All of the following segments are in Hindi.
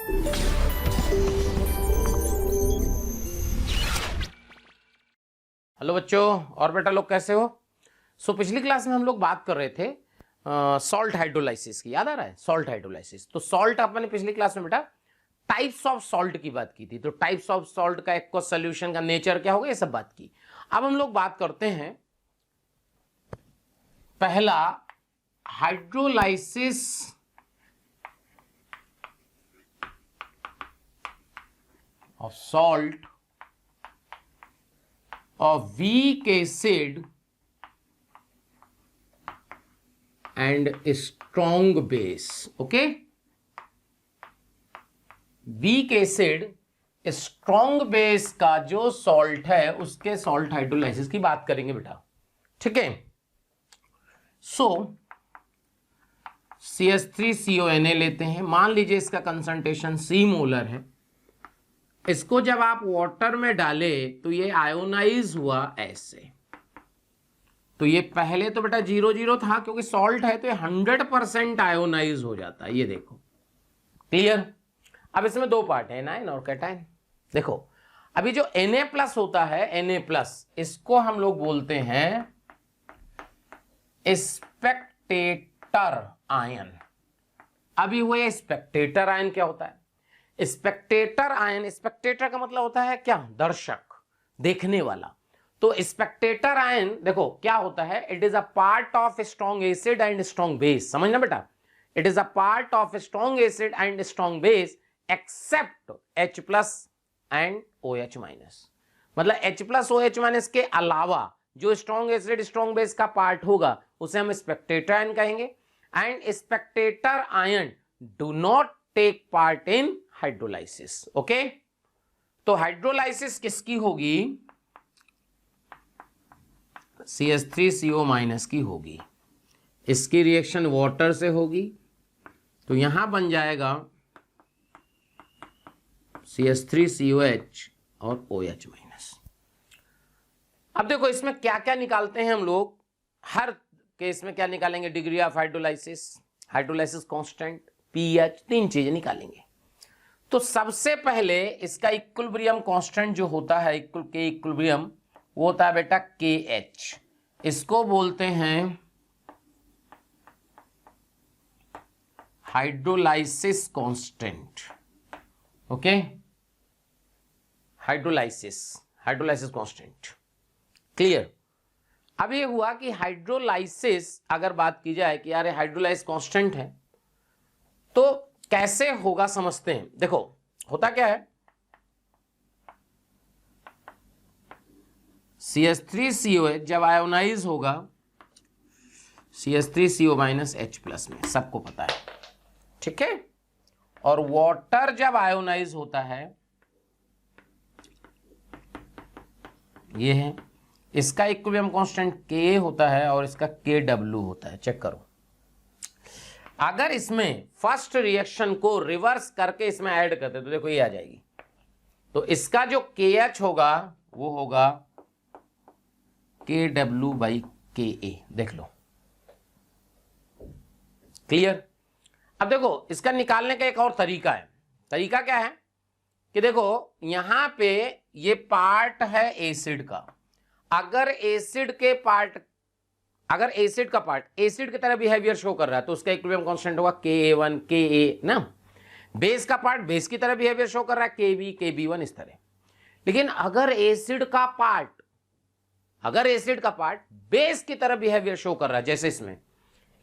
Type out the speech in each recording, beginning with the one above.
हेलो बच्चों और बेटा लोग कैसे हो। पिछली क्लास में हम लोग बात कर रहे थे सॉल्ट हाइड्रोलाइसिस की, याद आ रहा है सॉल्ट हाइड्रोलाइसिस। तो सॉल्ट अपने पिछली क्लास में बेटा टाइप्स ऑफ सॉल्ट की बात की थी। तो टाइप्स ऑफ सॉल्ट का एक्वस सॉल्यूशन का नेचर क्या होगा ये सब बात की। अब हम लोग बात करते हैं पहला hydrolysis of salt of weak acid and strong base. Okay, weak acid strong base का जो सॉल्ट है उसके सॉल्ट हाइड्रोलाइसिस की बात करेंगे बेटा, ठीक है। सो CH3CONa लेते हैं, मान लीजिए इसका कंसंट्रेशन C मोलर है। इसको जब आप वाटर में डाले तो ये आयोनाइज हुआ ऐसे। तो ये पहले तो बेटा 0 था, क्योंकि सॉल्ट है तो ये 100% आयोनाइज हो जाता है। ये देखो, क्लियर। अब इसमें दो पार्ट है, एनायन और कैटायन। देखो अभी जो Na+ होता है, Na+, इसको हम लोग बोलते हैं स्पेक्टेटर आयन। अभी हुए स्पेक्टेटर आयन क्या होता है? स्पेक्टेटर आयन, स्पेक्टेटर का मतलब होता है क्या? दर्शक, देखने वाला। तो स्पेक्टेटर आयन देखो क्या होता है, it is a part of strong acid and strong base. समझना बेटा, it is a part of strong acid and strong base except H+ and OH-। मतलब H+ OH- के अलावा जो स्ट्रॉन्ग एसिड स्ट्रॉन्ग बेस का पार्ट होगा उसे हम स्पेक्टेटर आयन कहेंगे। And spectator ion do not take part in hydrolysis. Okay, तो हाइड्रोलाइसिस किसकी होगी? CH3CO- की होगी। इसकी रिएक्शन वाटर से होगी, तो यहां बन जाएगा CH3COH और OH-। अब देखो इसमें क्या क्या निकालते हैं हम लोग। हर केस में क्या निकालेंगे? Degree of hydrolysis, hydrolysis constant, pH, तीन चीजें निकालेंगे। तो सबसे पहले इसका इक्विलिब्रियम कांस्टेंट जो होता है, इक्विलिब्रियम, वो होता है बेटा KH। इसको बोलते हैं hydrolysis constant. Okay, hydrolysis constant, clear. अब ये हुआ कि हाइड्रोलाइसिस अगर बात की जाए कि यार हाइड्रोलाइसिस कांस्टेंट है तो कैसे होगा समझते हैं। देखो होता क्या है, CH3COH जब आयोनाइज होगा CH3CO- में, सबको पता है, ठीक है। और वाटर जब आयोनाइज होता है, ये है, इसका इक्विलिब्रियम कांस्टेंट K होता है और इसका KW होता है। चेक करो, अगर इसमें फर्स्ट रिएक्शन को रिवर्स करके इसमें ऐड करते तो देखो ये आ जाएगी। तो इसका जो KH होगा वो होगा KW/KA। देख लो, क्लियर। अब देखो इसका निकालने का एक और तरीका है। तरीका क्या है कि देखो यहां पे ये पार्ट है एसिड का। अगर एसिड का पार्ट एसिड की तरह बिहेवियर शो कर रहा है तो उसका इक्विलिब्रियम कांस्टेंट होगा Ka1 Ka ना। बेस का पार्ट बेस की तरह बिहेवियर शो कर रहा है Kb Kb1 इस तरह। लेकिन अगर एसिड का पार्ट बेस की तरह बिहेवियर शो कर रहा है, जैसे इसमें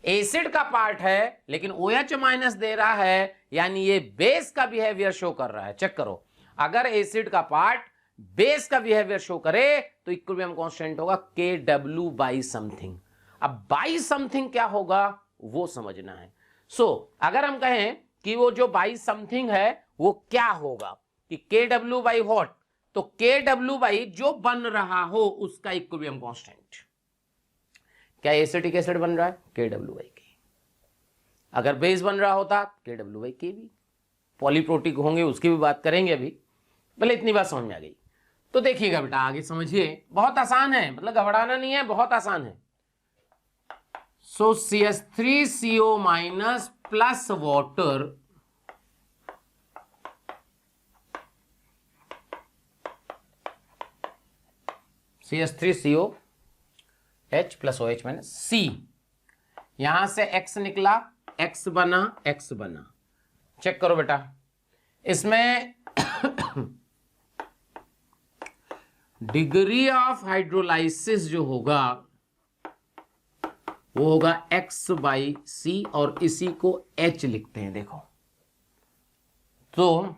एसिड का पार्ट है लेकिन OH- दे रहा है, यानी ये बेस का बिहेवियर शो कर रहा है। चेक करो, अगर एसिड का पार्ट बेस का बिहेवियर शो करे तो इक्विलिब्रियम कांस्टेंट होगा Kw/समथिंग। अब बाई समथिंग क्या होगा वो समझना है। अगर हम कहें कि वो जो बाई समथिंग है वो क्या होगा कि Kw/व्हाट, तो Kw जो बन रहा हो उसका इक्विलिब्रियम कांस्टेंट। क्या एसिटिक एसिड बन रहा है? Kw/K। अगर बेस बन रहा होता Kw/Kb। पॉलीप्रोटिक होंगे उसकी भी बात करेंगे अभी, पहले इतनी बात समझ में आ गई। तो देखिएगा बेटा आगे समझिए, बहुत आसान है, मतलब घबराना नहीं है, बहुत आसान है। CH3CO- plus water CH3CO H plus OH minus C, यहां से X निकला, X बना। चेक करो बेटा, इसमें डिग्री ऑफ हाइड्रोलाइसिस जो होगा वो होगा X/C, और इसी को H लिखते हैं। देखो तो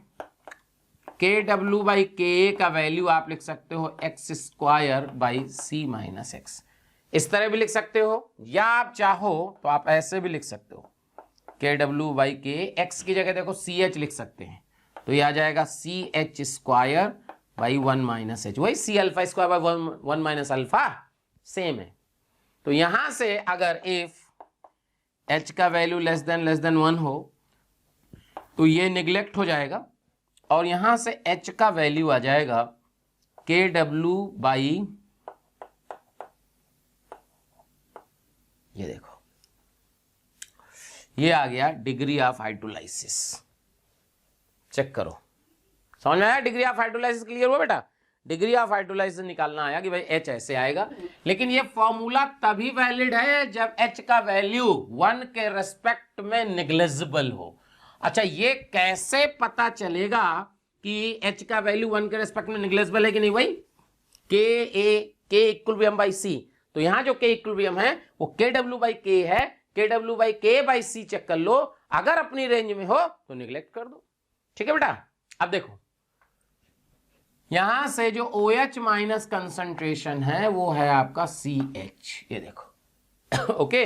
KW/Ka का वैल्यू आप लिख सकते हो X²/C माइनस X, इस तरह भी लिख सकते हो, या आप चाहो तो आप ऐसे भी लिख सकते हो KW/K, X की जगह देखो CH लिख सकते हैं, तो ये आ जाएगा CH²/1 माइनस H, वही C∝²/1 माइनस अल्फा, सेम है। तो यहां से अगर इफ H का वैल्यू लेस देन 1 हो तो ये निगलेक्ट हो जाएगा, और यहां से H का वैल्यू आ जाएगा KW/, ये देखो ये आ गया डिग्री ऑफ हाइड्रोलाइसिस। चेक करो, समझ में आया? डिग्री ऑफ हाइड्रोलाइसिस क्लियर हुआ बेटा? डिग्री ऑफ हाइड्रोलाइसिस निकालना आया कि भाई H ऐसे आएगा, लेकिन ये फॉर्मूला तभी वैलिड है जब H का वैल्यू 1 के रेस्पेक्ट में नेग्लिजिबल हो। अच्छा, ये कैसे पता चलेगा कि H का वैल्यू 1 के रेस्पेक्ट में नेग्लिजिबल है कि नहीं? भाई K इक्विलिब्रियम बाई C, तो यहां जो K इक्विलिब्रियम है वो KW/K है, KW/K/C चेक कर लो, अगर अपनी रेंज में हो तो निगलेक्ट कर दो। ठीक है बेटा? अब देखो यहां से जो OH माइनस कंसंट्रेशन है वो है आपका CH, ये देखो ओके।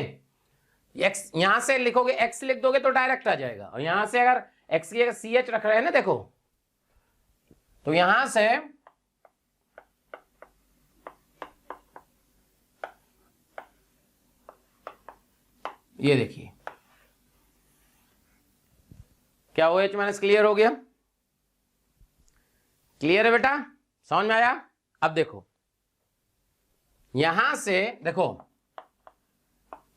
X यहां से लिखोगे, X लिख दोगे तो डायरेक्ट आ जाएगा, और यहां से अगर X की जगह CH रख रहे हैं ना, देखो तो यहां से ये देखिए क्या OH माइनस क्लियर हो गया? क्लियर है बेटा? समझ में आया? अब देखो यहां से देखो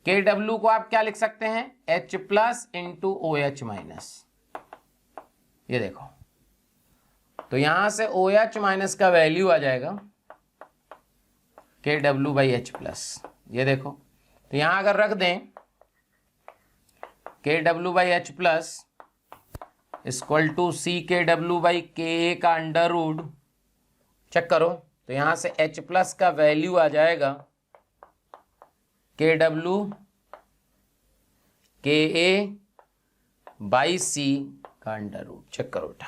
KW को आप क्या लिख सकते हैं? H plus into OH minus, ये देखो तो यहां से OH माइनस का वैल्यू आ जाएगा KW/H प्लस, ये देखो तो यहां अगर रख दें KW/H plus equal to CKW/Ka का अंडर रूट, चेक करो तो यहां से H प्लस का वैल्यू आ जाएगा KW/Ka/C का अंडर रूट। चेक करो बेटा,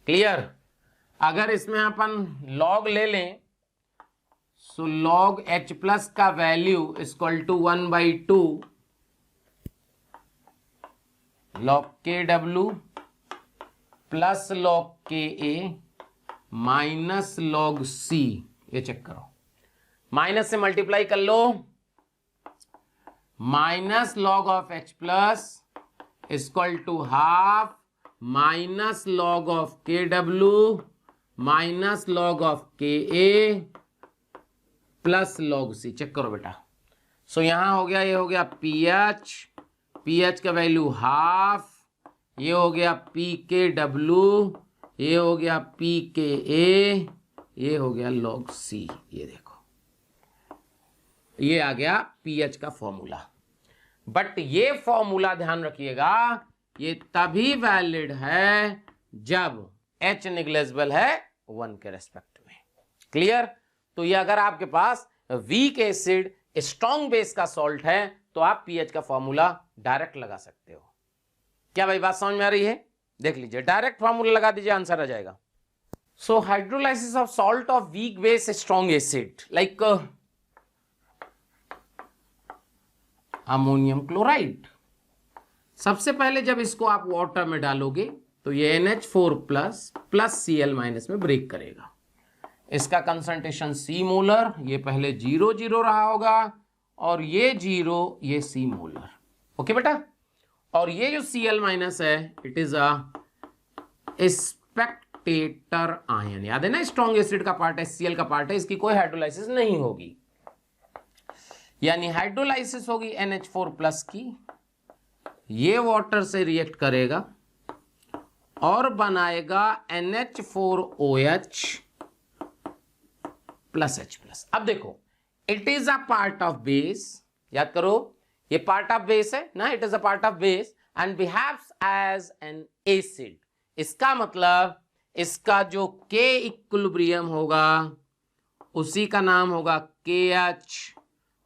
क्लियर? अगर इसमें अपन लॉग ले लें सो लॉग H प्लस का value equal to 1/2 log KW plus log Ka minus log C, ये चेक करो, माइनस से मल्टीप्लाई कर लो, minus log of H plus equal to half minus log of KW minus log of Ka plus log C। Check करो बेटा, सो यहां हो गया, ये हो गया pH का वैल्यू हाफ, ये हो गया pKW, ये हो गया pKa, ये हो गया log C। ये देखो ये आ गया pH का फॉर्मूला। बट ये फॉर्मूला ध्यान रखिएगा ये तभी वैलिड है जब H निग्लेजिबल है 1 के रेस्पेक्ट में। क्लियर? तो ये अगर आपके पास वीक एसिड स्ट्रॉन्ग बेस का सॉल्ट है तो आप pH का फॉर्मूला डायरेक्ट लगा सकते हो। क्या भाई बात समझ में आ रही है? देख लीजिए, डायरेक्ट फॉर्मूला लगा दीजिए, आंसर आ जाएगा। So hydrolysis of salt of weak base strong acid like ammonium chloride. सबसे पहले जब इसको आप वाटर में डालोगे तो ये NH4 प्लस Cl माइनस में ब्रेक करेगा, इसका कंसंट्रेशन C मोलर, ये पहले 0 रहा होगा और ये 0 ये C मोलर। ओके बेटा? और ये जो Cl माइनस है it is a Spectator ion. याद है ना, स्ट्रॉन्ग एसिड का पार्ट है, Cl का पार्ट है, इसकी कोई हाइड्रोलाइसिस नहीं होगी, यानी हाइड्रोलाइसिस होगी NH4 प्लस की, ये वाटर से रिएक्ट करेगा और बनाएगा NH4OH प्लस H प्लस। अब देखो, it is a part of base, याद करो ये पार्ट ऑफ बेस है ना, it is a part of base and behaves as an acid. इसका मतलब इसका जो K इक्विलिब्रियम होगा उसी का नाम होगा KH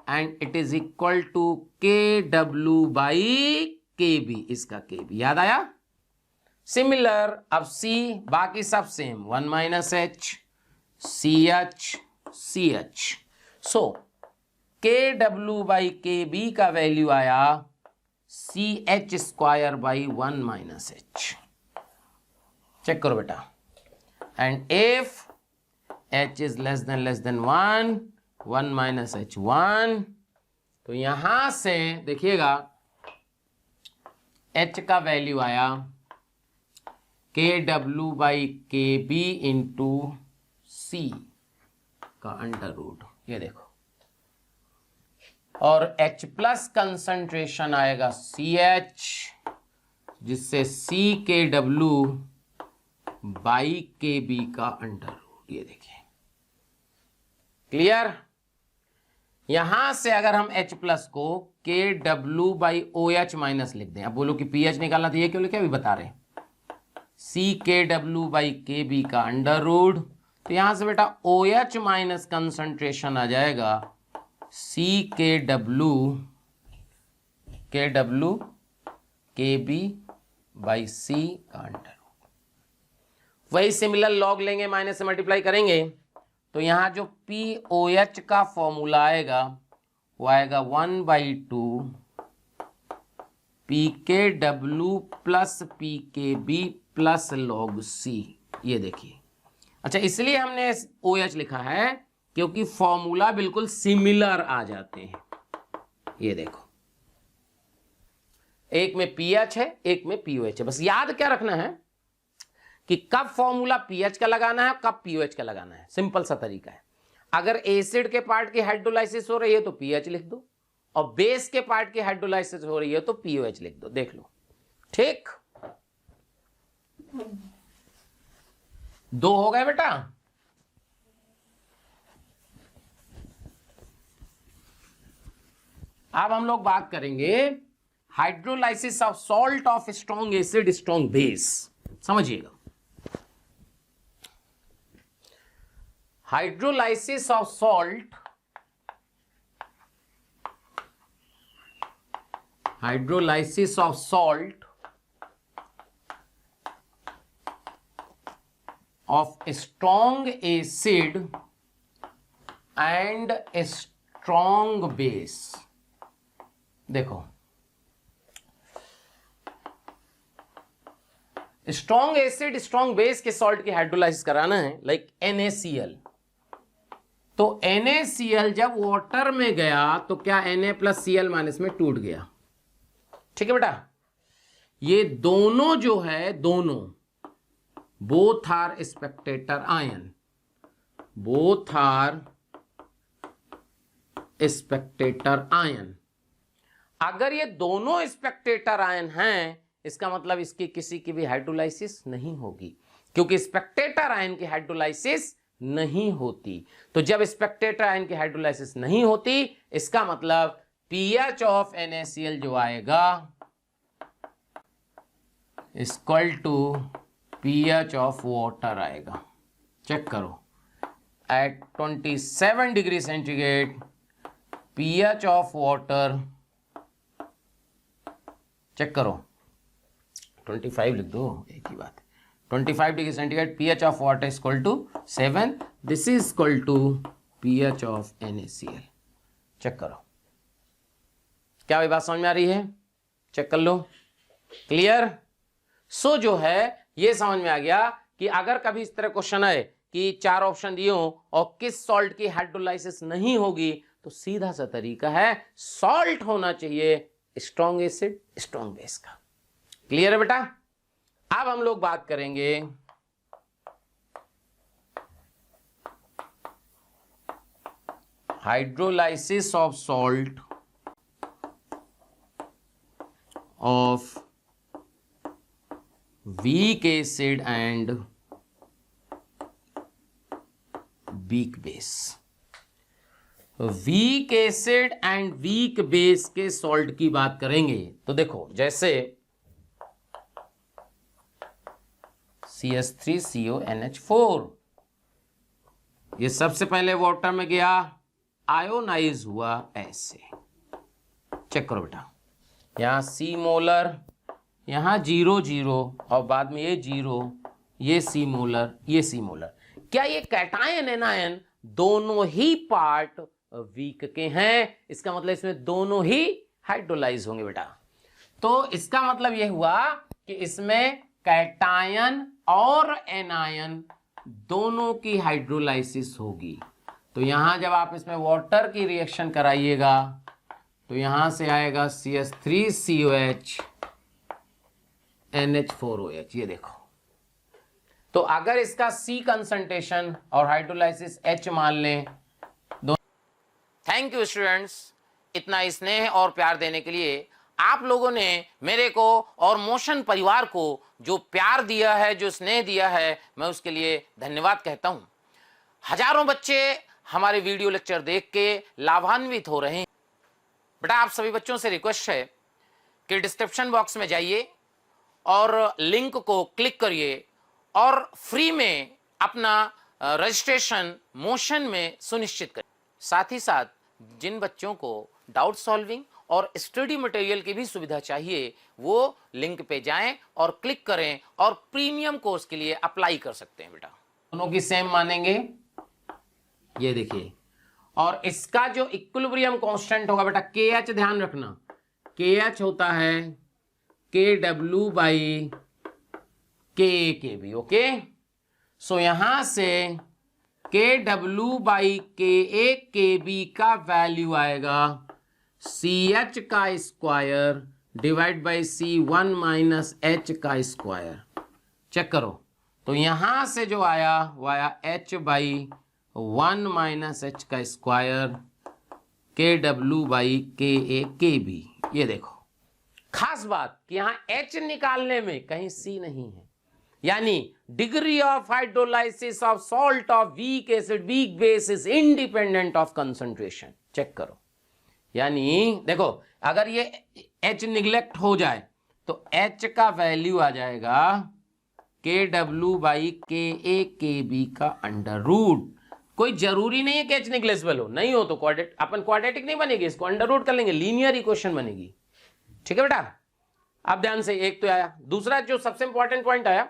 and it is equal to KW by KB, इसका KB याद आया। सिमिलर, अब C बाकी सब same, 1 minus H CH CH। So KW by KB का वैल्यू आया CH square by 1 minus H। Check करो बेटा, and if H is less than 1 minus H 1, तो यहां से देखिएगा H का वैल्यू आया KW by KB into C का अंडर रूट, ये देखो, और H प्लस कंसंट्रेशन आएगा CH, जिससे CKW बाई KB का अंडर रूट, ये देखिए क्लियर। यहां से अगर हम H प्लस को KW बाई OH माइनस लिख दें, अब बोलो कि PH निकालना था, ये क्यों लिखे, अभी बता रहे हैं, CKW बाई KB का अंडर रूट, तो यहां से बेटा OH माइनस कंसंट्रेशन आ जाएगा CKW KB बाई C का अंडर रूट। वही सिमिलर लॉग लेंगे, माइनस से मल्टीप्लाई करेंगे, तो यहां जो POH का फॉर्मूला आएगा वो आएगा 1/2 PKW plus PKB plus log C, ये देखिए। अच्छा, इसलिए हमने OH लिखा है क्योंकि फॉर्मूला बिल्कुल सिमिलर आ जाते हैं, ये देखो, एक में PH है एक में POH है। बस याद क्या रखना है कि कब फॉर्मूला PH का लगाना है कब POH का लगाना है, सिंपल सा तरीका है। अगर एसिड के पार्ट की हाइड्रोलाइसिस हो रही है तो PH लिख दो, और बेस के पार्ट की हाइड्रोलाइसिस हो रही है तो POH लिख दो, देख लो, ठीक। 2 हो गए बेटा। अब हम लोग बात करेंगे hydrolysis of salt of strong acid strong base, समझिएगा। Hydrolysis of salt, hydrolysis of salt of strong acid and strong base. देखो, स्ट्रॉन्ग एसिड स्ट्रॉन्ग बेस के सॉल्ट की हाइड्रोलाइसिस कराना है, लाइक NaCl, तो NaCl जब वाटर में गया तो क्या Na प्लस Cl माइनस में टूट गया, ठीक है बेटा। ये दोनों जो है, दोनों both are spectator ion, both are spectator ion. अगर ये दोनों स्पेक्टेटर आयन हैं, इसका मतलब इसकी किसी की भी हाइड्रोलाइसिस नहीं होगी, क्योंकि स्पेक्टेटर आयन की हाइड्रोलाइसिस नहीं होती। तो जब स्पेक्टेटर आयन की हाइड्रोलाइसिस नहीं होती, इसका मतलब pH ऑफ NaCl जो आएगा equal to pH of water आएगा। चेक करो, at 27 degree centigrade pH of water, check करो, 25 लिख दो, एक ही बात है, 25 degree centigrade pH of water equal to 7, this is equal to pH of NaCl। Check करो, क्या ये बात समझ में आ रही है, चेक कर लो, क्लियर। सो जो है ये समझ में आ गया कि अगर कभी इस तरह क्वेश्चन आए कि 4 ऑप्शन दिए हो और किस सॉल्ट की हाइड्रोलाइसिस नहीं होगी, तो सीधा सा तरीका है, सॉल्ट होना चाहिए स्ट्रॉन्ग एसिड स्ट्रॉन्ग बेस का। क्लियर है बेटा। अब हम लोग बात करेंगे hydrolysis of salt of weak acid and week base. Weak acid and weak base के सॉल्ट की बात करेंगे तो देखो, जैसे CH3CONH4, ये सबसे पहले वाटर में गया, आयोनाइज हुआ ऐसे। चेक करो बेटा, यहां C मोलर, यहां 0 0 और बाद में ये 0, ये C मोलर, ये C मोलर। क्या ये कैटायन एनायन दोनों ही पार्ट वीक के हैं? इसका मतलब इसमें दोनों ही हाइड्रोलाइज होंगे बेटा। तो इसका मतलब यह हुआ कि इसमें कैटायन और एनायन दोनों की हाइड्रोलाइसिस होगी। तो यहां जब आप इसमें वाटर की रिएक्शन कराइएगा तो यहां से आएगा CH3COH NH4OH, ये देखो। तो अगर इसका C कंसंट्रेशन और हाइड्रोलाइसिस H मान लें। थैंक यू स्टूडेंट्स, इतना स्नेह और प्यार देने के लिए। आप लोगों ने मेरे को और मोशन परिवार को जो प्यार दिया है, जो स्नेह दिया है, मैं उसके लिए धन्यवाद कहता हूं। हजारों बच्चे हमारे वीडियो लेक्चर देख के लाभान्वित हो रहे हैं। बेटा आप सभी बच्चों से रिक्वेस्ट है कि डिस्क्रिप्शन बॉक्स में जाइए और लिंक को क्लिक करिए और फ्री में अपना रजिस्ट्रेशन मोशन में सुनिश्चित करें। साथ ही साथ जिन बच्चों को डाउट सॉल्विंग और स्टडी मटेरियल की भी सुविधा चाहिए, वो लिंक पे जाएं और क्लिक करें और प्रीमियम कोर्स के लिए अप्लाई कर सकते हैं। बेटा दोनों की सेम मानेंगे, ये देखिए। और इसका जो इक्विलिब्रियम कांस्टेंट होगा बेटा KH, ध्यान रखना, KH होता है KW बाई KAKB। ओके, सो यहां से KW बाई KAKB का वैल्यू आएगा CH का square divide by C1 minus H का स्क्वायर। चेक करो, तो यहां से जो आया वो आया H बाई 1 माइनस H का स्क्वायर KW बाई KAKB। ये देखो, खास बात कि यहां H निकालने में कहीं C नहीं है, यानी degree of hydrolysis of salt of weak acid weak base is independent of concentration. Check करो, यानी देखो अगर ये H निग्लेक्ट हो जाए तो H का वैल्यू आ जाएगा KW बाई KAKB का अंडर रूट। कोई जरूरी नहीं है कि H निग्लेक्सिबल हो, नहीं हो तो अपन क्वाड्रेटिक नहीं बनेगी, इसको अंडर रूट कर लेंगे, लीनियर इक्वेशन बनेगी। ठीक है बेटा, अब ध्यान से, एक तो आया। दूसरा जो सबसे इंपॉर्टेंट पॉइंट आया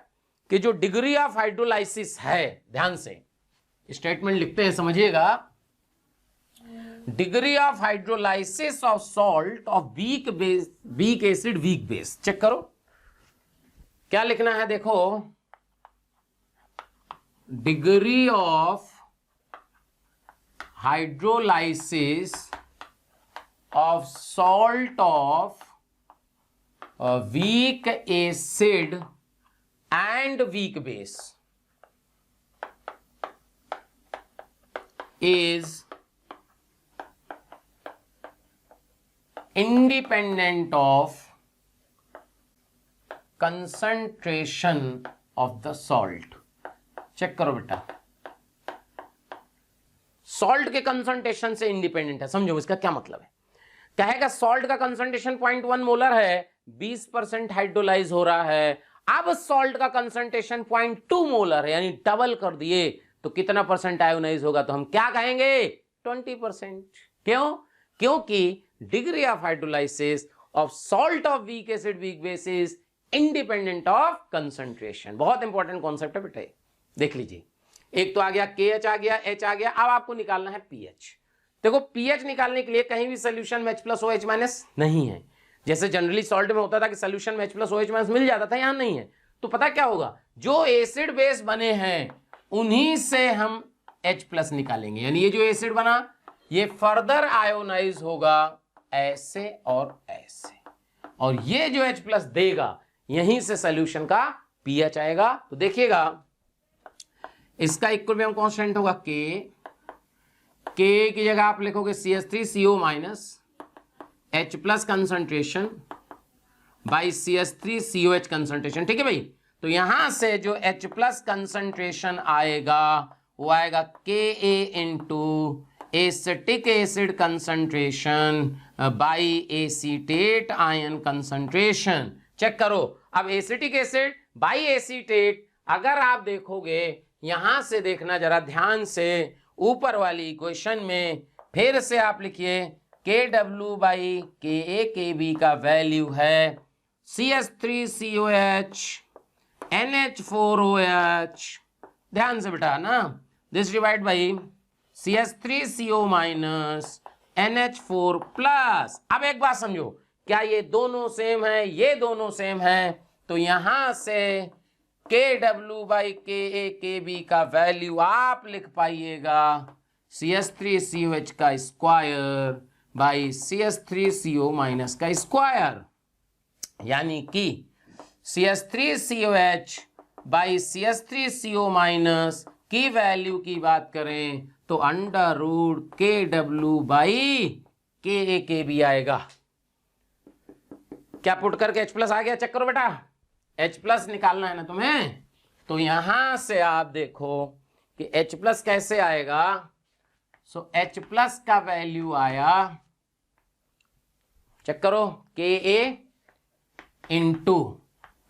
कि जो डिग्री ऑफ हाइड्रोलाइसिस है, ध्यान से स्टेटमेंट लिखते हैं, समझिएगा। Degree of hydrolysis of salt of weak base weak acid weak base. Check करो क्या लिखना है, देखो, degree of hydrolysis of salt of weak acid and weak base is independent of concentration of the salt। Check करो बेटा, सॉल्ट के कंसंट्रेशन से इंडिपेंडेंट है। समझो इसका क्या मतलब है। कहेगा सॉल्ट का कंसंट्रेशन 0.1 मोलर है, 20% हाइड्रोलाइज हो रहा है। अब सॉल्ट का कंसंट्रेशन 0.2 मोलर है, यानी डबल कर दिए तो कितना परसेंट आयोनाइज होगा? तो हम क्या कहेंगे? 20%। क्यों? क्योंकि degree of hydrolysis of salt of weak acid weak base is independent of concentration. बहुत इंपॉर्टेंट कॉन्सेप्ट है बेटा, देख लीजिए। एक तो आ गया KH आ गया, H आ गया, अब आपको निकालना है pH। देखो pH निकालने के लिए कहीं भी सोल्यूशन में H प्लस OH माइनस नहीं है। जैसे जनरली सॉल्ट में होता था कि सोल्यूशन में H प्लस OH माइनस मिल जाता था, यहां नहीं है। तो पता क्या होगा, जो एसिड बेस बने हैं उन्हीं से हम H प्लस निकालेंगे। यानी ये जो एसिड बना ये फर्दर आयोनाइज होगा ऐसे और ऐसे, और ये जो H प्लस देगा यहीं से सोल्यूशन का pH आएगा। तो देखिएगा इसका इक्विलिब्रियम कांस्टेंट होगा K की जगह आप लिखोगे CH3CO minus H plus concentration by CH3COH concentration. ठीक है भाई, तो यहां से जो H प्लस कंसंट्रेशन आएगा वो आएगा के a into acetic acid concentration by acetate ion concentration. Check करो, अब एसिटिक एसिड बाई एसीटेट, अगर आप देखोगे यहां से देखना जरा ध्यान से, ऊपर वाली इक्वेशन में फिर से आप लिखिए के डब्ल्यू बाई के ए के बी का वैल्यू है CH3COH NH4OH, ध्यान से बेटा ना, this divide by CH3CO minus NH4 plus. अब एक बात समझो, क्या ये दोनों सेम है? ये दोनों सेम है, तो यहां से के डब्ल्यू बाई के ए के बी का वैल्यू आप लिख पाइएगा CH3COH का स्क्वायर बाई CH3CO माइनस का स्क्वायर, यानी कि CH3COH बाई CH3CO माइनस की वैल्यू की बात करें तो अंडर रूट के डब्ल्यू बाई के ए के बी आएगा। क्या पुट करके H प्लस आ गया? चेक करो बेटा, H प्लस निकालना है ना तुम्हें, तो यहां से आप देखो कि H प्लस कैसे आएगा। सो H प्लस का वैल्यू आया, चेक करो, के ए इंटू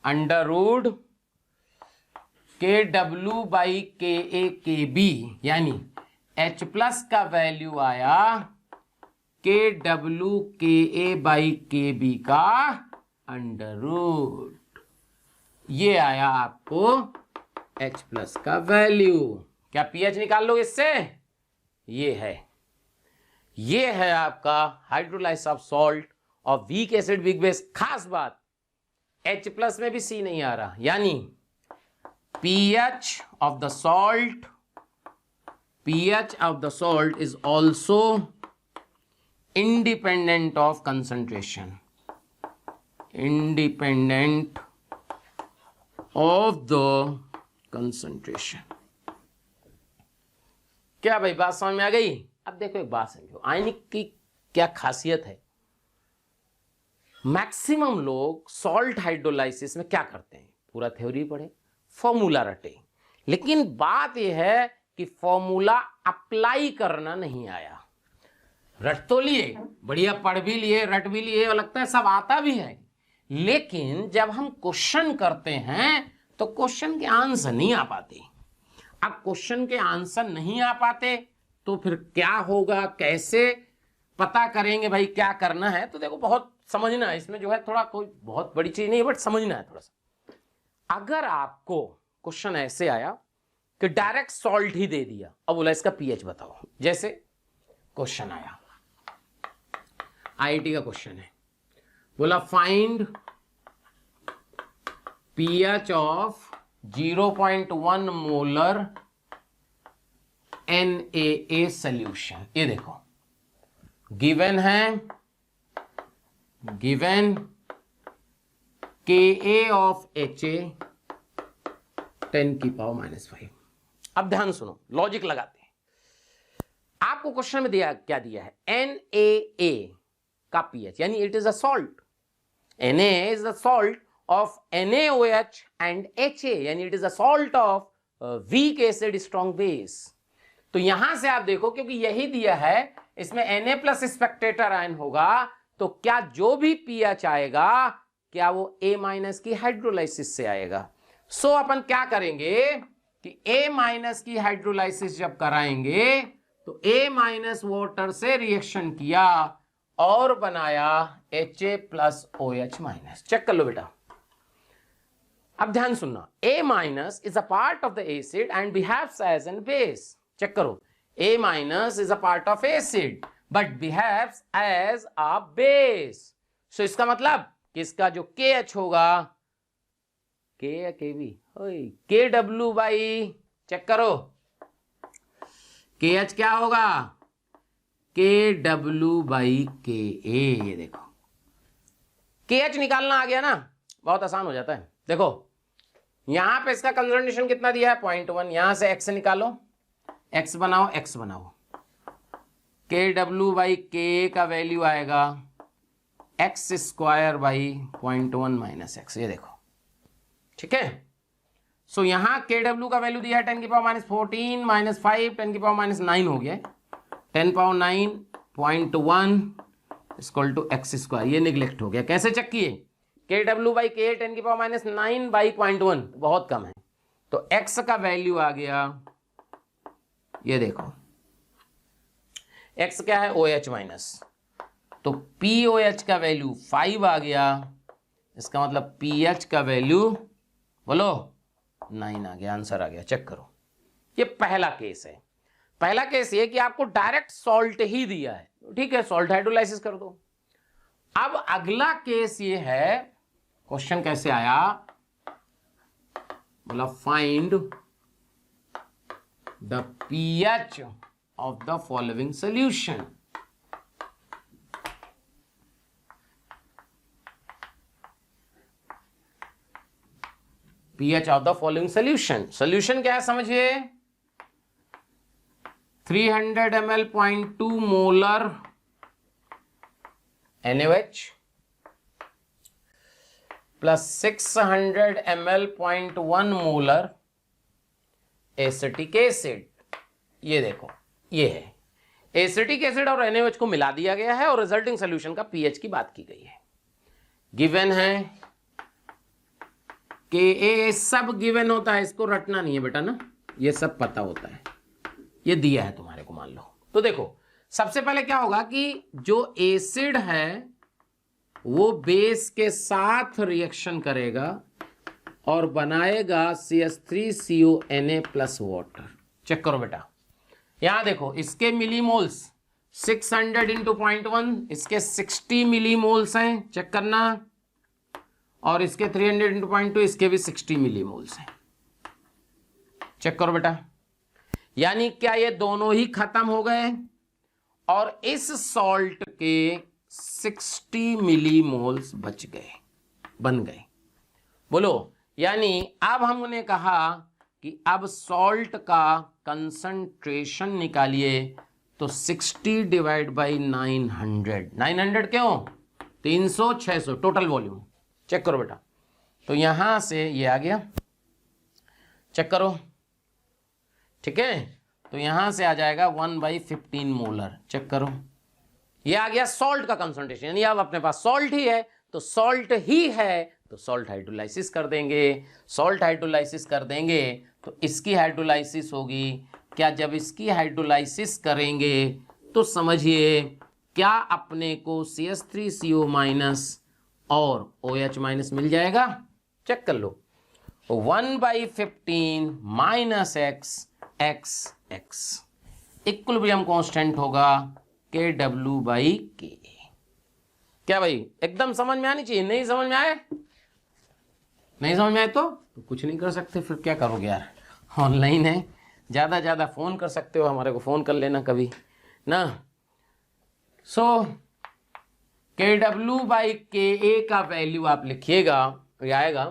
अंडर रूट के डब्ल्यू बाई के ए के बी, यानी H प्लस का वैल्यू आया के डब्ल्यू के ए बाई के बी का अंडर रूट, ये आया आपको H प्लस का वैल्यू। क्या pH निकाल लो इससे? ये है आपका हाइड्रोलाइसिस ऑफ सॉल्ट और वीक एसिड वीक बेस। खास बात, H प्लस में भी C नहीं आ रहा, यानी pH of the salt is also independent of concentration, independent of the concentration। क्या भाई बात समझ में आ गई? अब देखो एक बात समझो, आयनिक की क्या खासियत है। मैक्सिमम लोग सॉल्ट हाइड्रोलाइसिस में क्या करते हैं, पूरा थ्योरी पढ़े, फॉर्मूला रटे, लेकिन बात यह है कि फॉर्मूला अप्लाई करना नहीं आया। रट तो लिए, बढ़िया पढ़ भी लिए, रट भी लिए, लगता है सब आता भी है, लेकिन जब हम क्वेश्चन करते हैं तो क्वेश्चन के आंसर नहीं आ पाते। अब क्वेश्चन के आंसर नहीं आ पाते तो फिर क्या होगा, कैसे पता करेंगे भाई क्या करना है? तो देखो बहुत समझना है इसमें, जो है थोड़ा कोई बहुत बड़ी चीज नहीं है, बट समझना है थोड़ा सा। अगर आपको क्वेश्चन ऐसे आया कि डायरेक्ट सॉल्ट ही दे दिया और बोला इसका पीएच बताओ, जैसे क्वेश्चन आया, आईआईटी का क्वेश्चन है, बोला find pH of 0.1 molar NaA solution. ये देखो गिवन है, गिवन Ka ऑफ Ha 10 की पावर -5। अब ध्यान सुनो, लॉजिक लगाते हैं। आपको क्वेश्चन में दिया क्या दिया है, NaA का पीएच, यानी it is a salt, Na is the salt of NaOH and Ha, यानी it is a salt of weak acid strong base. तो यहां से आप देखो, क्योंकि यही दिया है, इसमें Na प्लस स्पेक्टेटर आयन होगा, तो क्या जो भी पीएच आएगा क्या वो A माइनस की हाइड्रोलाइसिस से आएगा। सो अपन क्या करेंगे कि A माइनस की हाइड्रोलाइसिस जब कराएंगे तो A माइनस वाटर से रिएक्शन किया और बनाया Ha plus OH minus. Check कर लो बेटा, अब ध्यान सुनना, A minus is a part of the acid and behaves as an base. Check करो, A minus is a part of acid but behaves as a base. So इसका मतलब कि इसका जो KH होगा, K या KB, KW बाई, चेक करो KH क्या होगा, KW बाई KA। ये देखो KH निकालना आ गया ना, बहुत आसान हो जाता है। देखो यहां पे इसका कंसंट्रेशन कितना दिया है, 0.1, यहां से X निकालो, X बनाओ, X बनाओ, KW बाई KA का वैल्यू आएगा X² बाई 0.1 माइनस X। ये देखो, ठीक है। सो यहाँ KW का वैल्यू दिया है 10 की पावर माइनस 14 माइनस 5 10 की पावर माइनस 9 हो गया 10 power 9.1 equal to x square. ये निगलेक्ट हो गया, कैसे चेक किए? KW बाई K 10 की पावर माइनस 9 बाई 0.1 बहुत कम है, तो x का वैल्यू आ गया, ये देखो x क्या है OH माइनस, तो POH का वैल्यू 5 आ गया, इसका मतलब PH का वैल्यू बोलो 9 आ गया, आंसर आ गया। चेक करो, ये पहला केस है। पहला केस ये कि आपको डायरेक्ट सॉल्ट ही दिया है, ठीक है, सॉल्ट हाइड्रोलाइसिस कर दो। अब अगला केस ये है, क्वेश्चन कैसे आया, बोला find the pH of the following solution. pH of the following solution, solution क्या है समझिए, 300 ml 0.2 molar NaOH plus 600 ml 0.1 molar acetic acid. ये देखो, ये है एसिटिक एसिड और NaOH को मिला दिया गया है और रिजल्टिंग सॉल्यूशन का pH की बात की गई है। गिवन है कि ये सब गिवन होता है, इसको रटना नहीं है बेटा ना, ये सब पता होता है, ये दिया है तुम्हारे को मान लो। तो देखो सबसे पहले क्या होगा कि जो एसिड है वो बेस के साथ रिएक्शन करेगा और बनाएगा CH3CONA प्लस वाटर। चेक करो बेटा, यहां देखो इसके मिलीमोल्स 600 इंटू 0.1, इसके 60 मिलीमोल्स हैं, चेक करना, और इसके 300 इंटू 0.2, इसके भी 60 मिलीमोल्स हैं। चेक करो बेटा, यानी क्या ये दोनों ही खत्म हो गए और इस सॉल्ट के 60 मिलीमोल्स बच गए, बन गए। बोलो, यानी अब हमने कहा कि अब सॉल्ट का कंसंट्रेशन निकालिए, तो 60 डिवाइड बाई 900, 900 क्यों, 300 600 टोटल वॉल्यूम। चेक करो बेटा, तो यहां से ये आ गया, चेक करो, ठीक है, तो यहां से आ जाएगा 1/15 मोलर। चेक करो, ये आ गया सॉल्ट का कंसंट्रेशन, यानी अब अपने पास सॉल्ट ही है, तो सॉल्ट ही है तो सॉल्ट हाइड्रोलाइसिस कर देंगे। सॉल्ट हाइड्रोलाइसिस कर देंगे तो इसकी हाइड्रोलाइसिस होगी। क्या जब इसकी हाइड्रोलाइसिस करेंगे तो समझिए क्या अपने को CH3CO माइनस और OH माइनस मिल जाएगा। चेक कर लो, 1/15 माइनस x इक्विलिब्रियम कांस्टेंट होगा KW/K। क्या भाई एकदम समझ में आनी चाहिए, नहीं समझ में आए, नहीं समझ में आए तो कुछ नहीं कर सकते, फिर क्या करोगे यार, ऑनलाइन है, ज़्यादा फ़ोन कर सकते हो, हमारे को फ़ोन कर लेना कभी ना। सो KW/KA का वैल्यू आप लिखिएगा, ये आएगा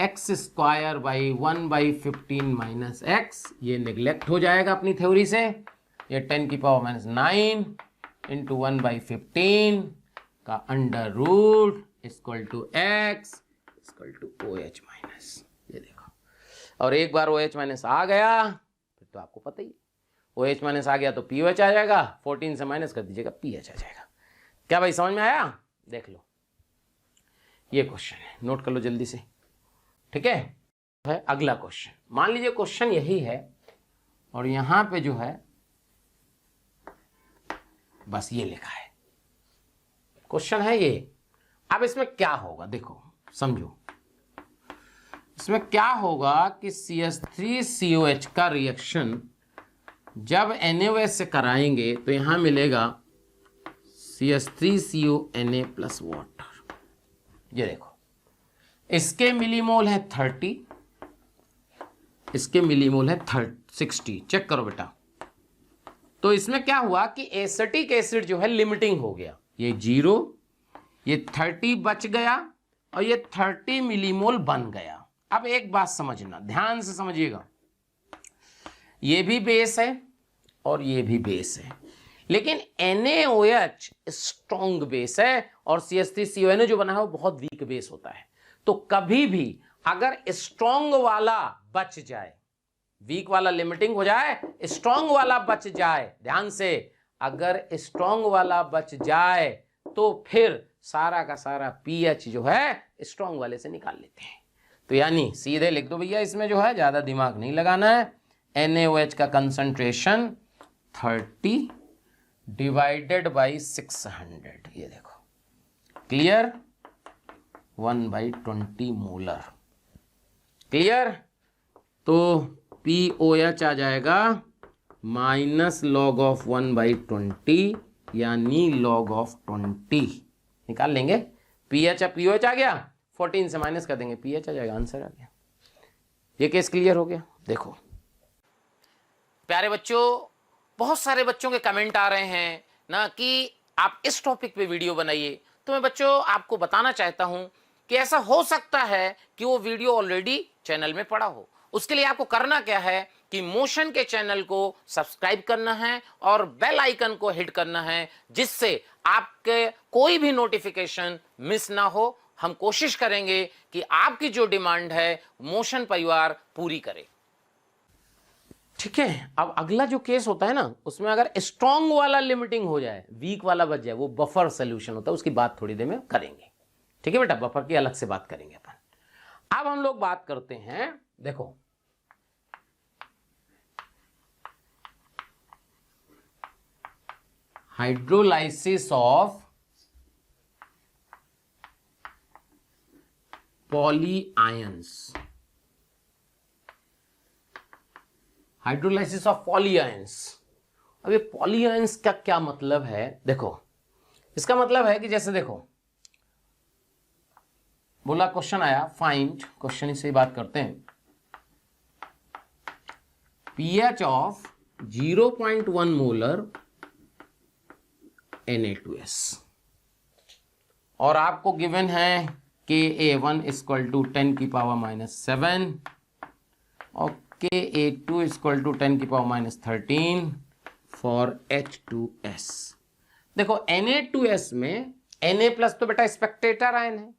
x² बाई 1/15 माइनस x, ये निगलेक्ट हो जाएगा अपनी थ्योरी से, ये 10 की पावर माइनस 9 इंटू 1/15 का under root equal to x equal to OH minus. ये देखो, और एक बार OH माइनस आ गया फिर तो आपको पता ही, OH माइनस आ गया तो POH आ जाएगा, 14 से माइनस कर दीजिएगा PH आ जाएगा। क्या भाई समझ में आया, देख लो, ये क्वेश्चन है, नोट कर लो जल्दी से, ठीक है। अगला क्वेश्चन, मान लीजिए क्वेश्चन यही है और यहां पे जो है बस ये लिखा है, क्वेश्चन है ये। अब इसमें क्या होगा देखो समझो, इसमें क्या होगा कि CH3COH का रिएक्शन जब NaOH से कराएंगे तो यहां मिलेगा CH3CONA प्लस वाटर। ये देखो, इसके मिलीमोल है 30, इसके मिलीमोल है 60। चेक करो बेटा, तो इसमें क्या हुआ कि एसिटिक एसिड जो है लिमिटिंग हो गया, ये 0, ये 30 बच गया और ये 30 मिलीमोल बन गया। अब एक बात समझना, ध्यान से समझिएगा, ये भी बेस है और ये भी बेस है, लेकिन NaOH स्ट्रॉन्ग बेस है और CH3CONA जो बना है वो बहुत वीक बेस होता है। तो कभी भी अगर स्ट्रॉन्ग वाला बच जाए, वीक वाला लिमिटिंग हो जाए, स्ट्रॉन्ग वाला बच जाए, ध्यान से, अगर स्ट्रॉन्ग वाला बच जाए तो फिर सारा का सारा पीएच जो है स्ट्रॉन्ग वाले से निकाल लेते हैं। तो यानी सीधे लिख दो भैया, इसमें जो है ज्यादा दिमाग नहीं लगाना है। NaOH का कंसंट्रेशन 30 डिवाइडेड बाई 600, ये देखो, क्लियर, 1/20 मोलर, क्लियर। तो POH आ जाएगा माइनस लॉग ऑफ 1/20 यानी लॉग ऑफ 20, निकाल लेंगे। PH POH आ गया, 14 से माइनस कर देंगे, PH आ जाएगा, आंसर आ गया। ये केस क्लियर हो गया। देखो प्यारे बच्चों, बहुत सारे बच्चों के कमेंट आ रहे हैं ना कि आप इस टॉपिक पे वीडियो बनाइए। तो मैं बच्चों आपको बताना चाहता हूं कि ऐसा हो सकता है कि वो वीडियो ऑलरेडी चैनल में पड़ा हो। उसके लिए आपको करना क्या है कि मोशन के चैनल को सब्सक्राइब करना है और बेल आइकन को हिट करना है, जिससे आपके कोई भी नोटिफिकेशन मिस ना हो। हम कोशिश करेंगे कि आपकी जो डिमांड है मोशन परिवार पूरी करे, ठीक है। अब अगला जो केस होता है ना, उसमें अगर स्ट्रॉन्ग वाला लिमिटिंग हो जाए, वीक वाला बच जाए, वो बफर सोल्यूशन होता है, उसकी बात थोड़ी देर में करेंगे, ठीक है बेटा, बफर की अलग से बात करेंगे अपन। अब हम लोग बात करते हैं, देखो हाइड्रोलाइसिस ऑफ पॉलीआयंस, हाइड्रोलाइसिस ऑफ पॉलीआयंस। अब ये पॉलीआयंस का क्या मतलब है? देखो इसका मतलब है कि जैसे देखो बोला, क्वेश्चन आया फाइंड, क्वेश्चन से ही बात करते हैं, पीएच ऑफ 0.1 मोलर Na2S, और आपको गिवन है Ka1 इक्वल टू 10⁻⁻7 और Ka2 equal to 10⁻⁻13 for H2S। देखो Na2S में Na प्लस तो बेटा स्पेक्टेटर आयन है,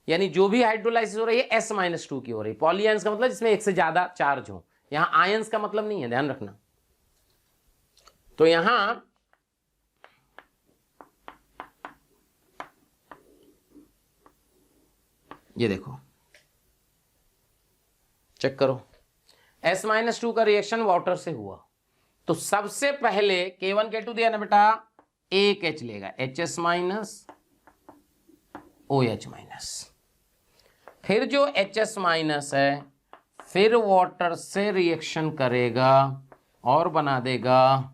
यानी जो भी हाइड्रोलाइसिस हो रही है S-2 की हो रही है। पॉलीआयंस का मतलब जिसमें एक से ज्यादा चार्ज हो, यहां आयंस का मतलब नहीं है, ध्यान रखना। तो यहां ये देखो, चेक करो, S-2 का रिएक्शन वाटर से हुआ, तो सबसे पहले K1 K2 दिया ना बेटा, एक H लेगा, HS माइनस OH माइनस, फिर जो HS माइनस है फिर वाटर से रिएक्शन करेगा और बना देगा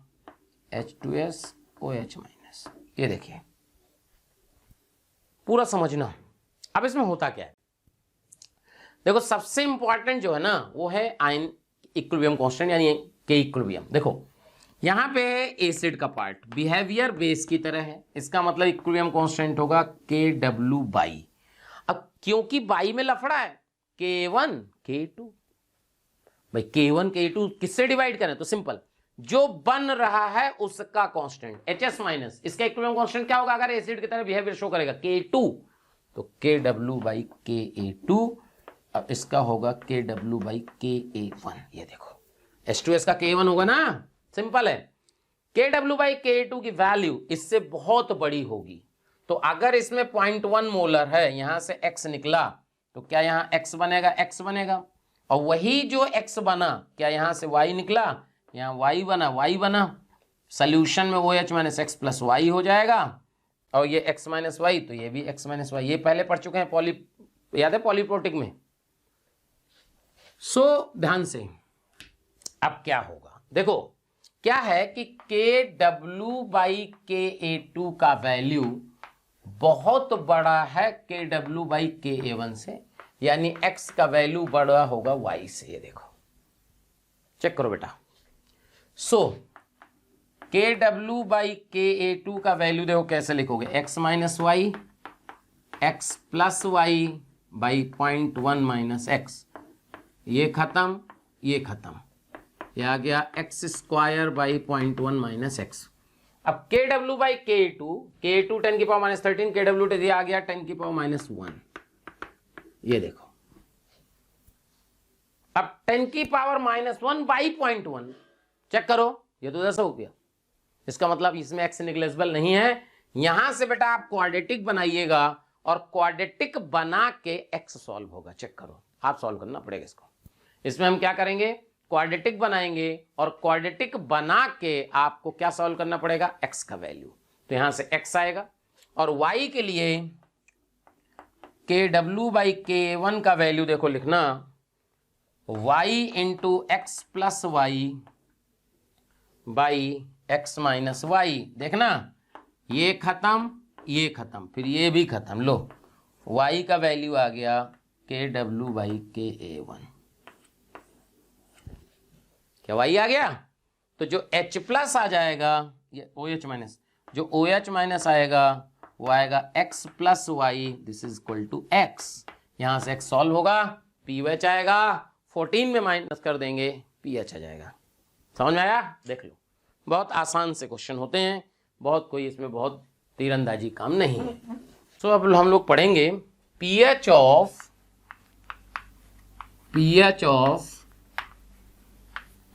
H2S OH माइनस। ये देखिए, पूरा समझना। अब इसमें होता क्या है, देखो सबसे इंपॉर्टेंट जो है ना वो है आयन इक्विलिब्रियम कांस्टेंट, यानी के इक्विलिब्रियम। देखो यहां पे है एसिड का पार्ट, बिहेवियर बेस की तरह है, इसका मतलब इक्विलिब्रियम कांस्टेंट होगा KW/। अब क्योंकि बाई में लफड़ा है, K1 K2, भाई K1 K2 किससे डिवाइड करें, तो सिंपल, जो बन रहा है उसका कांस्टेंट HS माइनस, इसका इक्विलिब्रियम कांस्टेंट क्या होगा अगर एसिड की तरह बिहेवियर शो करेगा, K2, तो KW/Ka2, अब इसका होगा KW/Ka1। ये देखो H2S का K1 होगा ना, सिंपल है। KW/Ka2 की वैल्यू इससे बहुत बड़ी होगी, तो अगर इसमें 0.1 मोलर है, यहां से X निकला, तो क्या यहां X बनेगा, X बनेगा, और वही जो X बना, क्या यहां से Y निकला, यहां Y बना, Y बना, सोल्यूशन में OH minus X plus Y हो जाएगा, और ये X माइनस वाई, तो ये भी X माइनस वाई, ये पहले पढ़ चुके हैं पॉली, याद है पॉलीप्रोटिक में। सो ध्यान से, अब क्या होगा, देखो क्या है कि KW/Ka2 का वैल्यू बहुत बड़ा है KW/Ka1 से, यानी X का वैल्यू बड़ा होगा Y से। ये देखो चेक करो बेटा, सो KW/Ka2 का वैल्यू देखो कैसे लिखोगे, X minus y, X plus y by 0.1 minus X, ये खत्म, ये खत्म, ये आ गया X square by 0.1 minus X। अब KW/Ka2, K2 10⁻⁻13, KW आ गया 10⁻⁻1, ये देखो अब 10 की पावर -1 बाई 0.1 चेक करो, ये तो 10 हो गया। इसका मतलब इसमें x निग्लेजिबल नहीं है। यहां से बेटा आप क्वाड्रेटिक बनाइएगा और क्वाड्रेटिक बना के x सॉल्व होगा। चेक करो, आप सॉल्व करना पड़ेगा इसको। इसमें हम क्या करेंगे, क्वाड्रेटिक बनाएंगे और क्वाड्रेटिक बना के आपको क्या सॉल्व करना पड़ेगा, x का वैल्यू। तो यहां से x आएगा और y के लिए kw/k1 का वैल्यू देखो लिखना, y into x plus y by x minus y. देखना ये खत्म, ये खत्म, फिर ये भी खत्म। लो y का वैल्यू आ गया kw/ka1। क्या y आ गया? तो जो H प्लस आ जाएगा, ये OH माइनस, जो OH माइनस आएगा वो आएगा x plus y, this is equal to x। यहां से x सॉल्व होगा, PH आएगा, 14 में माइनस कर देंगे, PH आ जाएगा। समझ में आया? देख लो, बहुत आसान से क्वेश्चन होते हैं, बहुत कोई इसमें बहुत तीरंदाजी काम नहीं है। तो अब हम लोग पढ़ेंगे pH of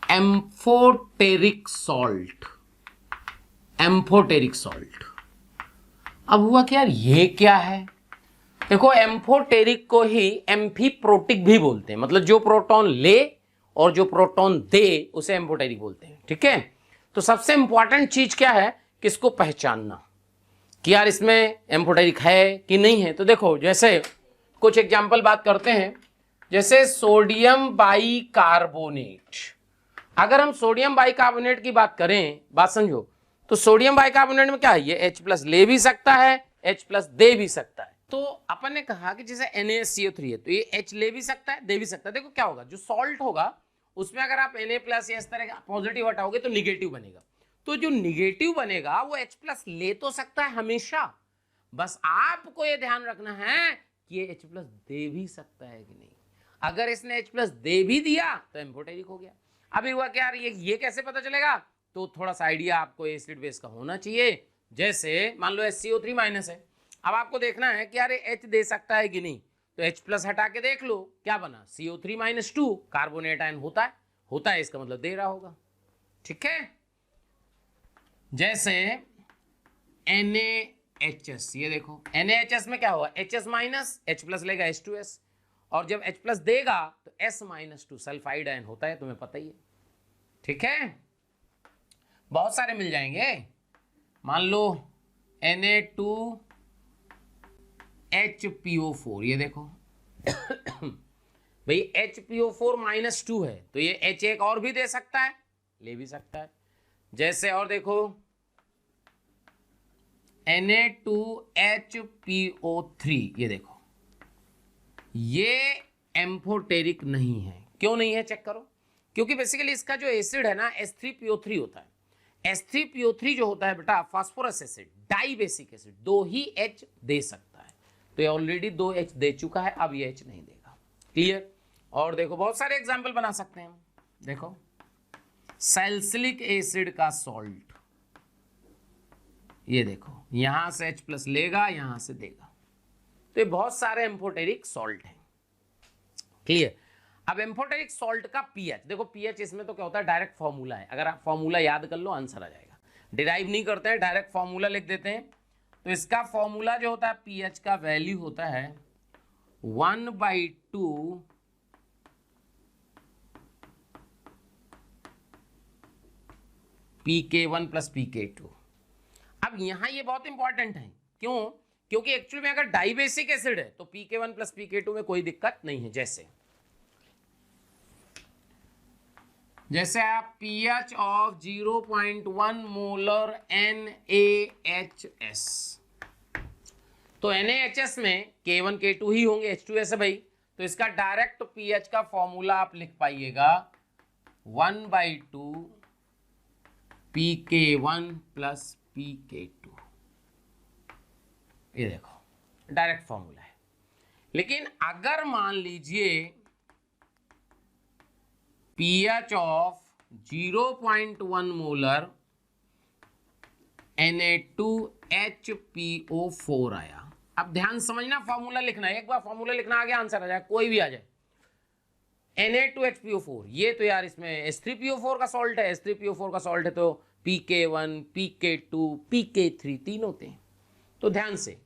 amphoteric salt. Amphoteric salt, अब हुआ क्या यार, ये क्या है? देखो एम्फोटेरिक को ही एम्फीप्रोटिक भी बोलते हैं, मतलब जो प्रोटॉन ले और जो प्रोटॉन दे उसे एम्फोटेरिक बोलते हैं। ठीक है, तो सबसे इंपॉर्टेंट चीज क्या है कि इसको पहचानना कि यार इसमें एम्फोटेरिक है कि नहीं है। तो देखो जैसे कुछ एग्जाम्पल बात करते हैं, जैसे सोडियम बाइकार्बोनेट। अगर हम सोडियम बाइकार्बोनेट की बात करें, बात समझो, तो सोडियम बाइकार्बोनेट में क्या है, ये H प्लस ले भी सकता है, H प्लस दे भी सकता है। तो अपन ने कहा कि जैसे NaCO3 है तो ये H ले भी सकता है, दे भी सकता है। देखो क्या होगा, जो सॉल्ट होगा उसमें अगर आप Na प्लस या इस तरह का पॉजिटिव हटाओगे तो निगेटिव बनेगा। तो जो निगेटिव बनेगा वो H प्लस ले तो सकता है हमेशा, बस आपको ये ध्यान रखना है कि ये H प्लस दे भी सकता है कि नहीं। अगर इसने H प्लस दे भी दिया तो एम्फोटेरिक हो गया। अभी हुआ क्या, ये कैसे पता चलेगा? तो थोड़ा सा आइडिया आपको एसिड बेस का होना चाहिए। जैसे मान लो HCO3 माइनस है, अब आपको देखना है कि यार H दे सकता है कि नहीं, तो H प्लस हटा के देख लो, क्या बना, CO3 माइनस 2 कार्बोनेट आयन होता है, इसका मतलब दे रहा होगा। ठीक है, जैसे NaHS, ये देखो NaHS में क्या होगा, HS माइनस, H प्लस लेगा H2S, और जब H प्लस देगा तो S माइनस 2 सल्फाइड आयन होता है, तुम्हें पता ही है। ठीक है, बहुत सारे मिल जाएंगे। मान लो Na2HPO4, ये देखो भाई HPO4 माइनस 2 है तो ये H एक और भी दे सकता है, ले भी सकता है। जैसे और देखो Na2HPO3, ये देखो ये एम्फोटेरिक नहीं है। क्यों नहीं है चेक करो, क्योंकि बेसिकली इसका जो एसिड है ना H3PO3 होता है। H3PO3 जो होता है बेटा phosphorus acid, dibasic acid, 2 ही H दे सकता है, तो ये ऑलरेडी 2 H दे चुका है, अब ये H नहीं देगा। क्लियर? और देखो बहुत सारे एग्जाम्पल बना सकते हैं हम। देखो सैलिसिलिक एसिड का सॉल्ट, ये देखो यहां से H प्लस लेगा, यहां से देगा, तो ये बहुत सारे एम्फोटेरिक सॉल्ट हैं। क्लियर? अब एम्फोटेरिक सॉल्ट का पीएच देखो, पीएच इसमें तो क्या होता है, डायरेक्ट फॉर्मूला है। अगर आप फॉर्मूला याद कर लो आंसर आ जाएगा। डिराइव नहीं करते हैं, डायरेक्ट फॉर्मूला लिख देते हैं। तो इसका फॉर्मूला जो होता है, पीएच का वैल्यू होता है 1/2 pK1 प्लस pK2। अब यहां ये बहुत इंपॉर्टेंट है, क्यों? क्योंकि एक्चुअली में अगर डाइबेसिक एसिड है तो pK1 प्लस pK2 में कोई दिक्कत नहीं है। जैसे आप pH ऑफ 0.1 मोलर NaHS, तो NaHS में K1 K2 ही होंगे, H2S है भाई, तो इसका डायरेक्ट pH का फॉर्मूला आप लिख पाइएगा 1/2 pK1 प्लस pK2। ये देखो डायरेक्ट फॉर्मूला है। लेकिन अगर मान लीजिए pH ऑफ 0.1 मोलर Na2HPO4 आया, अब ध्यान समझना, फॉर्मूला लिखना है, एक बार फॉर्मूला लिखना आ गया आंसर आ जाए, कोई भी आ जाए। Na2HPO4, ये तो यार इसमें H3PO4 का सॉल्ट है, H3PO4 का सॉल्ट है तो PK1, PK2, PK3 तीन होते हैं। तो ध्यान से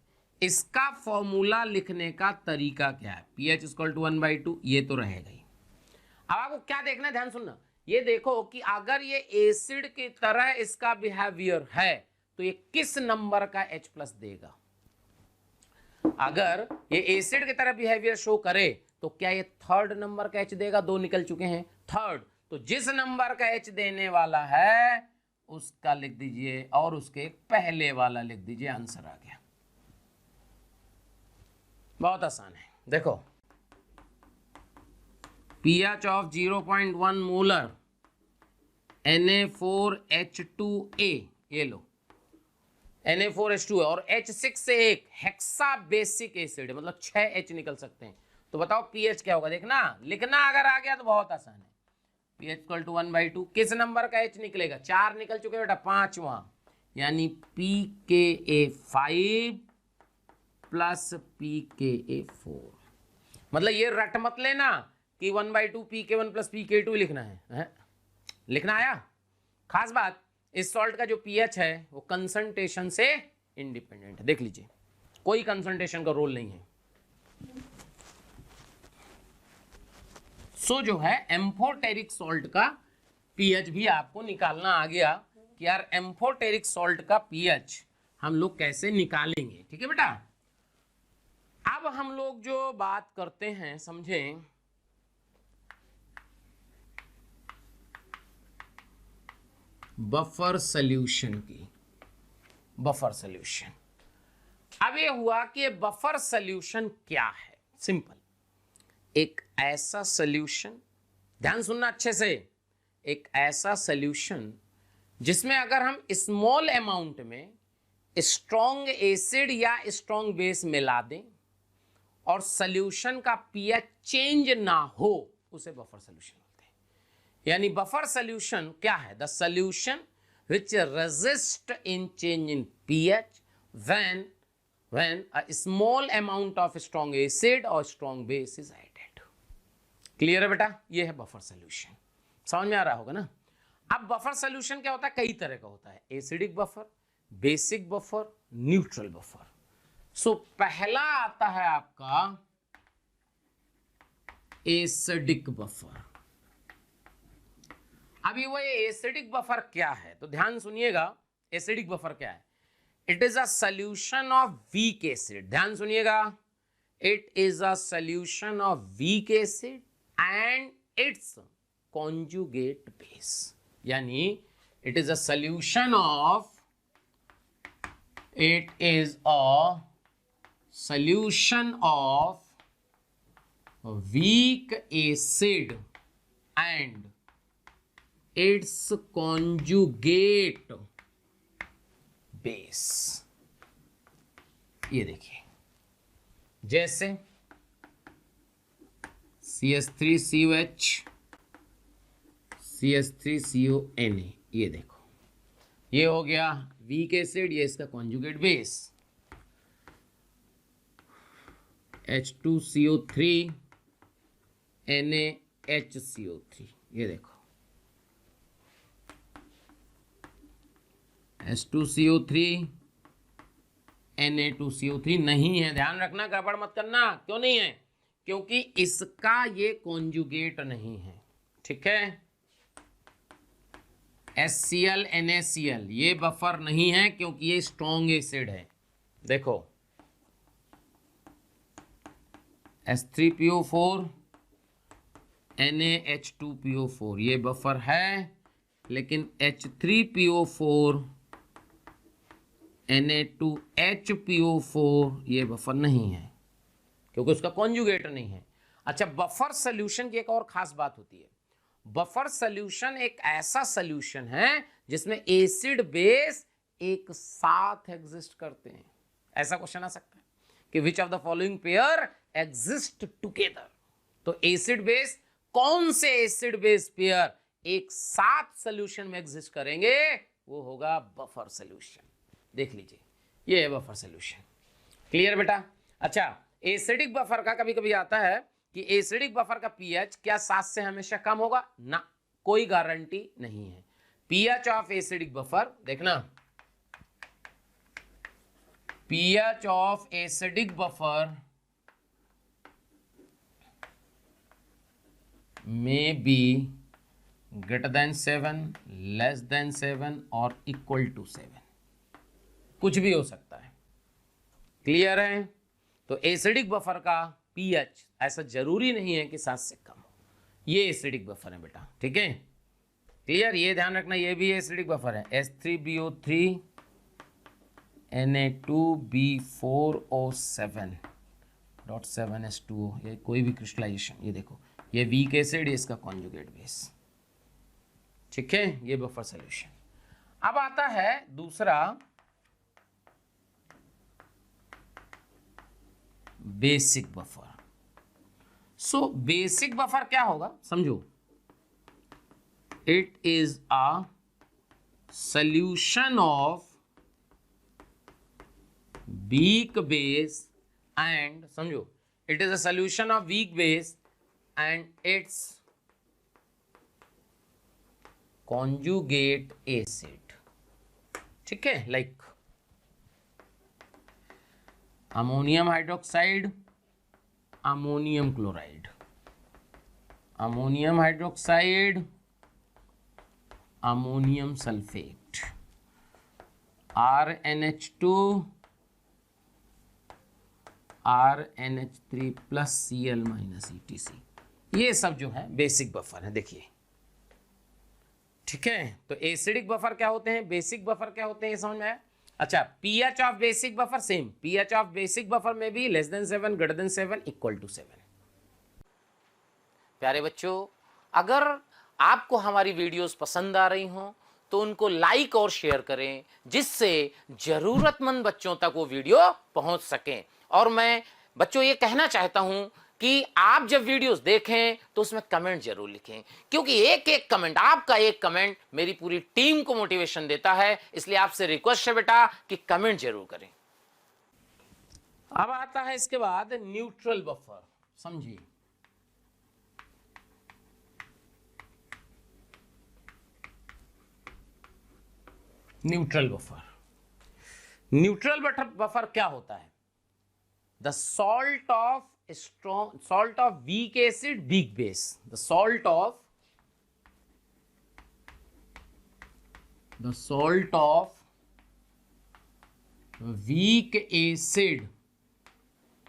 इसका फॉर्मूला लिखने का तरीका क्या है, pH = 1/2, ये तो रहेगा ही। अब आपको क्या देखना है, ध्यान सुनना, ये देखो कि अगर ये एसिड की तरह इसका बिहेवियर है तो ये किस नंबर का H+ देगा। अगर ये एसिड की तरह बिहेवियर शो करे तो क्या ये 3rd नंबर का H देगा, 2 निकल चुके हैं, 3rd, तो जिस नंबर का H देने वाला है उसका लिख दीजिए और उसके पहले वाला लिख दीजिए, आंसर आ गया। बहुत आसान है, देखो pH of 0.1 मोलर Na4H2A, ये लो Na4H2 और H6 से एक हेक्सा बेसिक एसिड है, मतलब 6 H निकल सकते हैं। तो बताओ pH क्या होगा, देखना लिखना अगर आ गया तो बहुत आसान है। pH = 1/2, किस नंबर का H निकलेगा, 4 निकल चुके बेटा, 5वां, यानी pKa5 प्लस pKa4। मतलब ये रट मत लेना कि 1/2 pK1 प्लस pK2 लिखना है? लिखना आया। खास बात, इस सॉल्ट का जो pH है वो कंसंट्रेशन से इंडिपेंडेंट है, देख लीजिए कोई कंसंट्रेशन का रोल नहीं है। सो जो है एम्फोटेरिक सॉल्ट का pH भी आपको निकालना आ गया कि यार एम्फोटेरिक सॉल्ट का pH हम लोग कैसे निकालेंगे, ठीक है बेटा। अब हम लोग जो बात करते हैं, समझें, बफर सॉल्यूशन की। बफर सॉल्यूशन, अब ये हुआ कि बफर सॉल्यूशन क्या है। सिंपल, एक ऐसा सॉल्यूशन, ध्यान सुनना अच्छे से, एक ऐसा सॉल्यूशन जिसमें अगर हम स्मॉल अमाउंट में स्ट्रॉन्ग एसिड या स्ट्रॉन्ग बेस मिला दें और सॉल्यूशन का pH चेंज ना हो, उसे बफर सॉल्यूशन बोलते हैं। यानी बफर सॉल्यूशन क्या है, the solution which resist in change in pH when a small amount of strong acid or strong base is added। Clear है बेटा, ये है बफर सॉल्यूशन, समझ में आ रहा होगा ना। अब बफर सॉल्यूशन क्या होता है, कई तरह का होता है, acidic buffer, basic buffer, neutral buffer. So पहला आता है आपका एसिडिक बफर। अभी वो एसिडिक बफर क्या है, तो ध्यान सुनिएगा, एसिडिक बफर क्या है, it is a solution of weak acid. ध्यान सुनिएगा, it is a solution of weak acid and its conjugate base. यानी it is a solution of, it is a solution of weak acid and its conjugate base। ये देखिए, जैसे CH3COH, CH3CONa, ये देखो, ये हो गया वीक एसिड, ये इसका कॉन्जुगेट बेस। H2CO3 NaHCO3, ये देखो, H2CO3 Na2CO3 नहीं है, ध्यान रखना, गड़बड़ मत करना। क्यों नहीं है, क्योंकि इसका ये कॉन्जुगेट नहीं है, ठीक है। HCl NaCl ये बफर नहीं है क्योंकि ये स्ट्रॉन्ग एसिड है। देखो H3PO4 NaH2PO4 ये बफर है, लेकिन H3PO4 Na2HPO4 ये बफर नहीं है क्योंकि उसका कॉन्जुगेट नहीं है। अच्छा, बफर सॉल्यूशन की एक और खास बात होती है, बफर सॉल्यूशन एक ऐसा सॉल्यूशन है जिसमें एसिड बेस एक साथ एग्जिस्ट करते हैं। ऐसा क्वेश्चन आ सकता है कि which of the following pair exist together, तो एसिड बेस, कौन से एसिड बेस पेयर एक साथ सॉल्यूशन में एग्जिस्ट करेंगे, वो होगा बफर सॉल्यूशन। देख लीजिए, ये है बफर सॉल्यूशन। क्लियर बेटा। अच्छा, एसिडिक बफर का कभी कभी आता है कि एसिडिक बफर का पीएच क्या 7 से हमेशा कम होगा ना, कोई गारंटी नहीं है। पीएच ऑफ एसिडिक बफर देखना, pH of acidic buffer may be greater than 7, less than 7 और equal to 7, कुछ भी हो सकता है। क्लियर है? तो एसिडिक बफर का pH ऐसा जरूरी नहीं है कि 7 से कम हो। ये एसिडिक बफर है बेटा, ठीक है? क्लियर? ये ध्यान रखना, ये भी एसिडिक बफर है। H3BO3 Na2B4O7.7H2O, ये कोई भी क्रिस्टलाइजेशन, ये देखो ये वीक एसिड, ये इसका कॉन्जुगेट बेस, ठीक है? ये बफर सॉल्यूशन। अब आता है दूसरा basic buffer. So basic buffer क्या होगा समझो, it is a solution of weak base and समझो, it is a solution of weak base and its conjugate acid, ठीक है? Like ammonium hydroxide, ammonium chloride, ammonium hydroxide, ammonium sulphate, RNH2 RNH3 plus Cl minus ETC, ये सब जो है बेसिक बफर है। देखिए, ठीक है? तो एसिडिक बफर क्या होते हैं, बेसिक बफर क्या होते हैं, ये समझ में आया? अच्छा, pH of basic buffer same, pH of basic buffer में भी less than 7, greater than 7, equal to 7। प्यारे बच्चों, अगर आपको हमारी वीडियोस पसंद आ रही हों तो उनको लाइक और शेयर करें, जिससे जरूरतमंद बच्चों तक वो वीडियो पहुंच सकें। और मैं बच्चों ये कहना चाहता हूं कि आप जब वीडियोस देखें तो उसमें कमेंट जरूर लिखें, क्योंकि एक एक कमेंट, आपका एक कमेंट मेरी पूरी टीम को मोटिवेशन देता है। इसलिए आपसे रिक्वेस्ट है बेटा कि कमेंट जरूर करें। अब आता है इसके बाद न्यूट्रल बफर, समझिए। न्यूट्रल बफर, न्यूट्रल बफर क्या होता है? The salt of weak acid, weak base, the salt of weak acid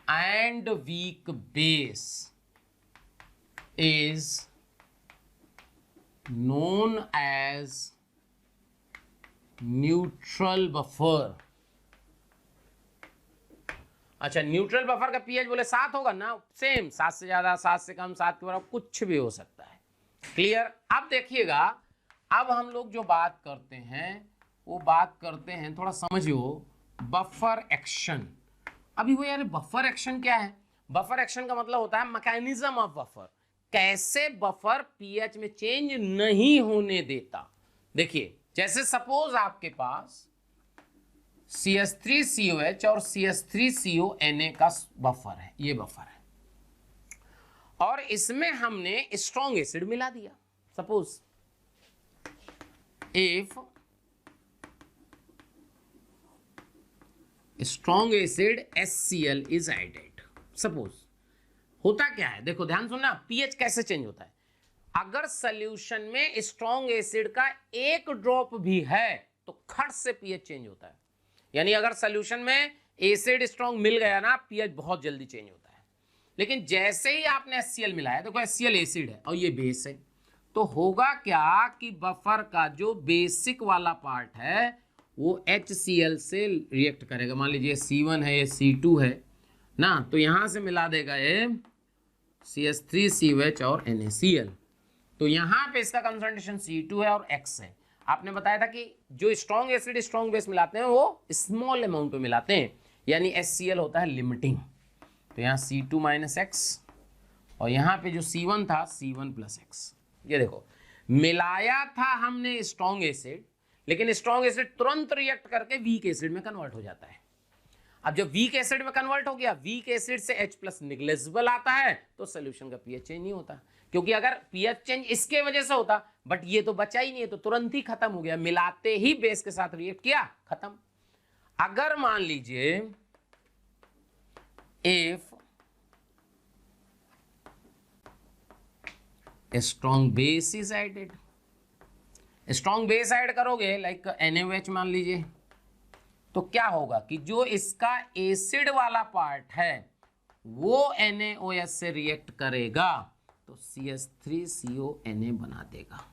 and weak base is known as neutral buffer. अच्छा, न्यूट्रल बफर का पीएच बोले 7 होगा ना, सेम, 7 से ज्यादा, 7 से कम, 7 के बराबर, कुछ भी हो सकता है। क्लियर? अब देखिएगा, अब हम लोग जो बात करते हैं वो बात करते हैं, थोड़ा समझियो, बफर एक्शन। अभी वो यार बफर एक्शन क्या है? बफर एक्शन का मतलब होता है मैकेनिज्म ऑफ बफर, कैसे बफर पीएच में चेंज नहीं होने देता। देखिए, जैसे सपोज आपके पास CH3COH और CH3CONA का बफर है, ये बफर है, और इसमें हमने स्ट्रॉन्ग एसिड मिला दिया। Suppose if strong acid HCl is added, suppose, होता क्या है, देखो ध्यान सुनना, पीएच कैसे चेंज होता है। अगर सॉल्यूशन में स्ट्रॉन्ग एसिड का एक ड्रॉप भी है तो खट से पीएच चेंज होता है। यानी अगर सॉल्यूशन में एसिड स्ट्रॉन्ग मिल गया ना, पीएच बहुत जल्दी चेंज होता है। लेकिन जैसे ही आपने HCl मिलाया, देखो HCl एसिड है और ये बेस है, तो होगा क्या कि बफर का जो बेसिक वाला पार्ट है वो HCl से रिएक्ट करेगा। मान लीजिए C1 है, ये C2 है ना, तो यहां से मिला देगा ये CH3COH और NaCl। तो यहाँ पे इसका कंसंट्रेशन C2 है और X है। आपने बताया था कि जो स्ट्रॉन्ग एसिड स्ट्रॉन्ग बेस मिलाते हैं वो स्मॉल अमाउंट पे मिलाते हैं, यानी HCl होता है लिमिटिंग। तो यहाँ C2 माइनस X और यहाँ पे जो C1 था C1 प्लस X। ये देखो, मिलाया था हमने स्ट्रॉन्ग एसिड, लेकिन स्ट्रॉन्ग एसिड तुरंत रिएक्ट करके वीक एसिड में कन्वर्ट हो जाता है। अब जब वीक एसिड में कन्वर्ट हो गया, वीक एसिड से H+ निग्लेजिबल आता है, तो सोल्यूशन का पीएच चेंज नहीं होता, क्योंकि अगर पीएच चेंज इसके वजह से होता, बट ये तो बचा ही नहीं है, तो तुरंत ही खत्म हो गया, मिलाते ही बेस के साथ रिएक्ट किया, खत्म। अगर मान लीजिए if strong base is added, strong base add करोगे लाइक NaOH मान लीजिए, तो क्या होगा कि जो इसका एसिड वाला पार्ट है वो NaOH से रिएक्ट करेगा तो CH3CONa बना देगा,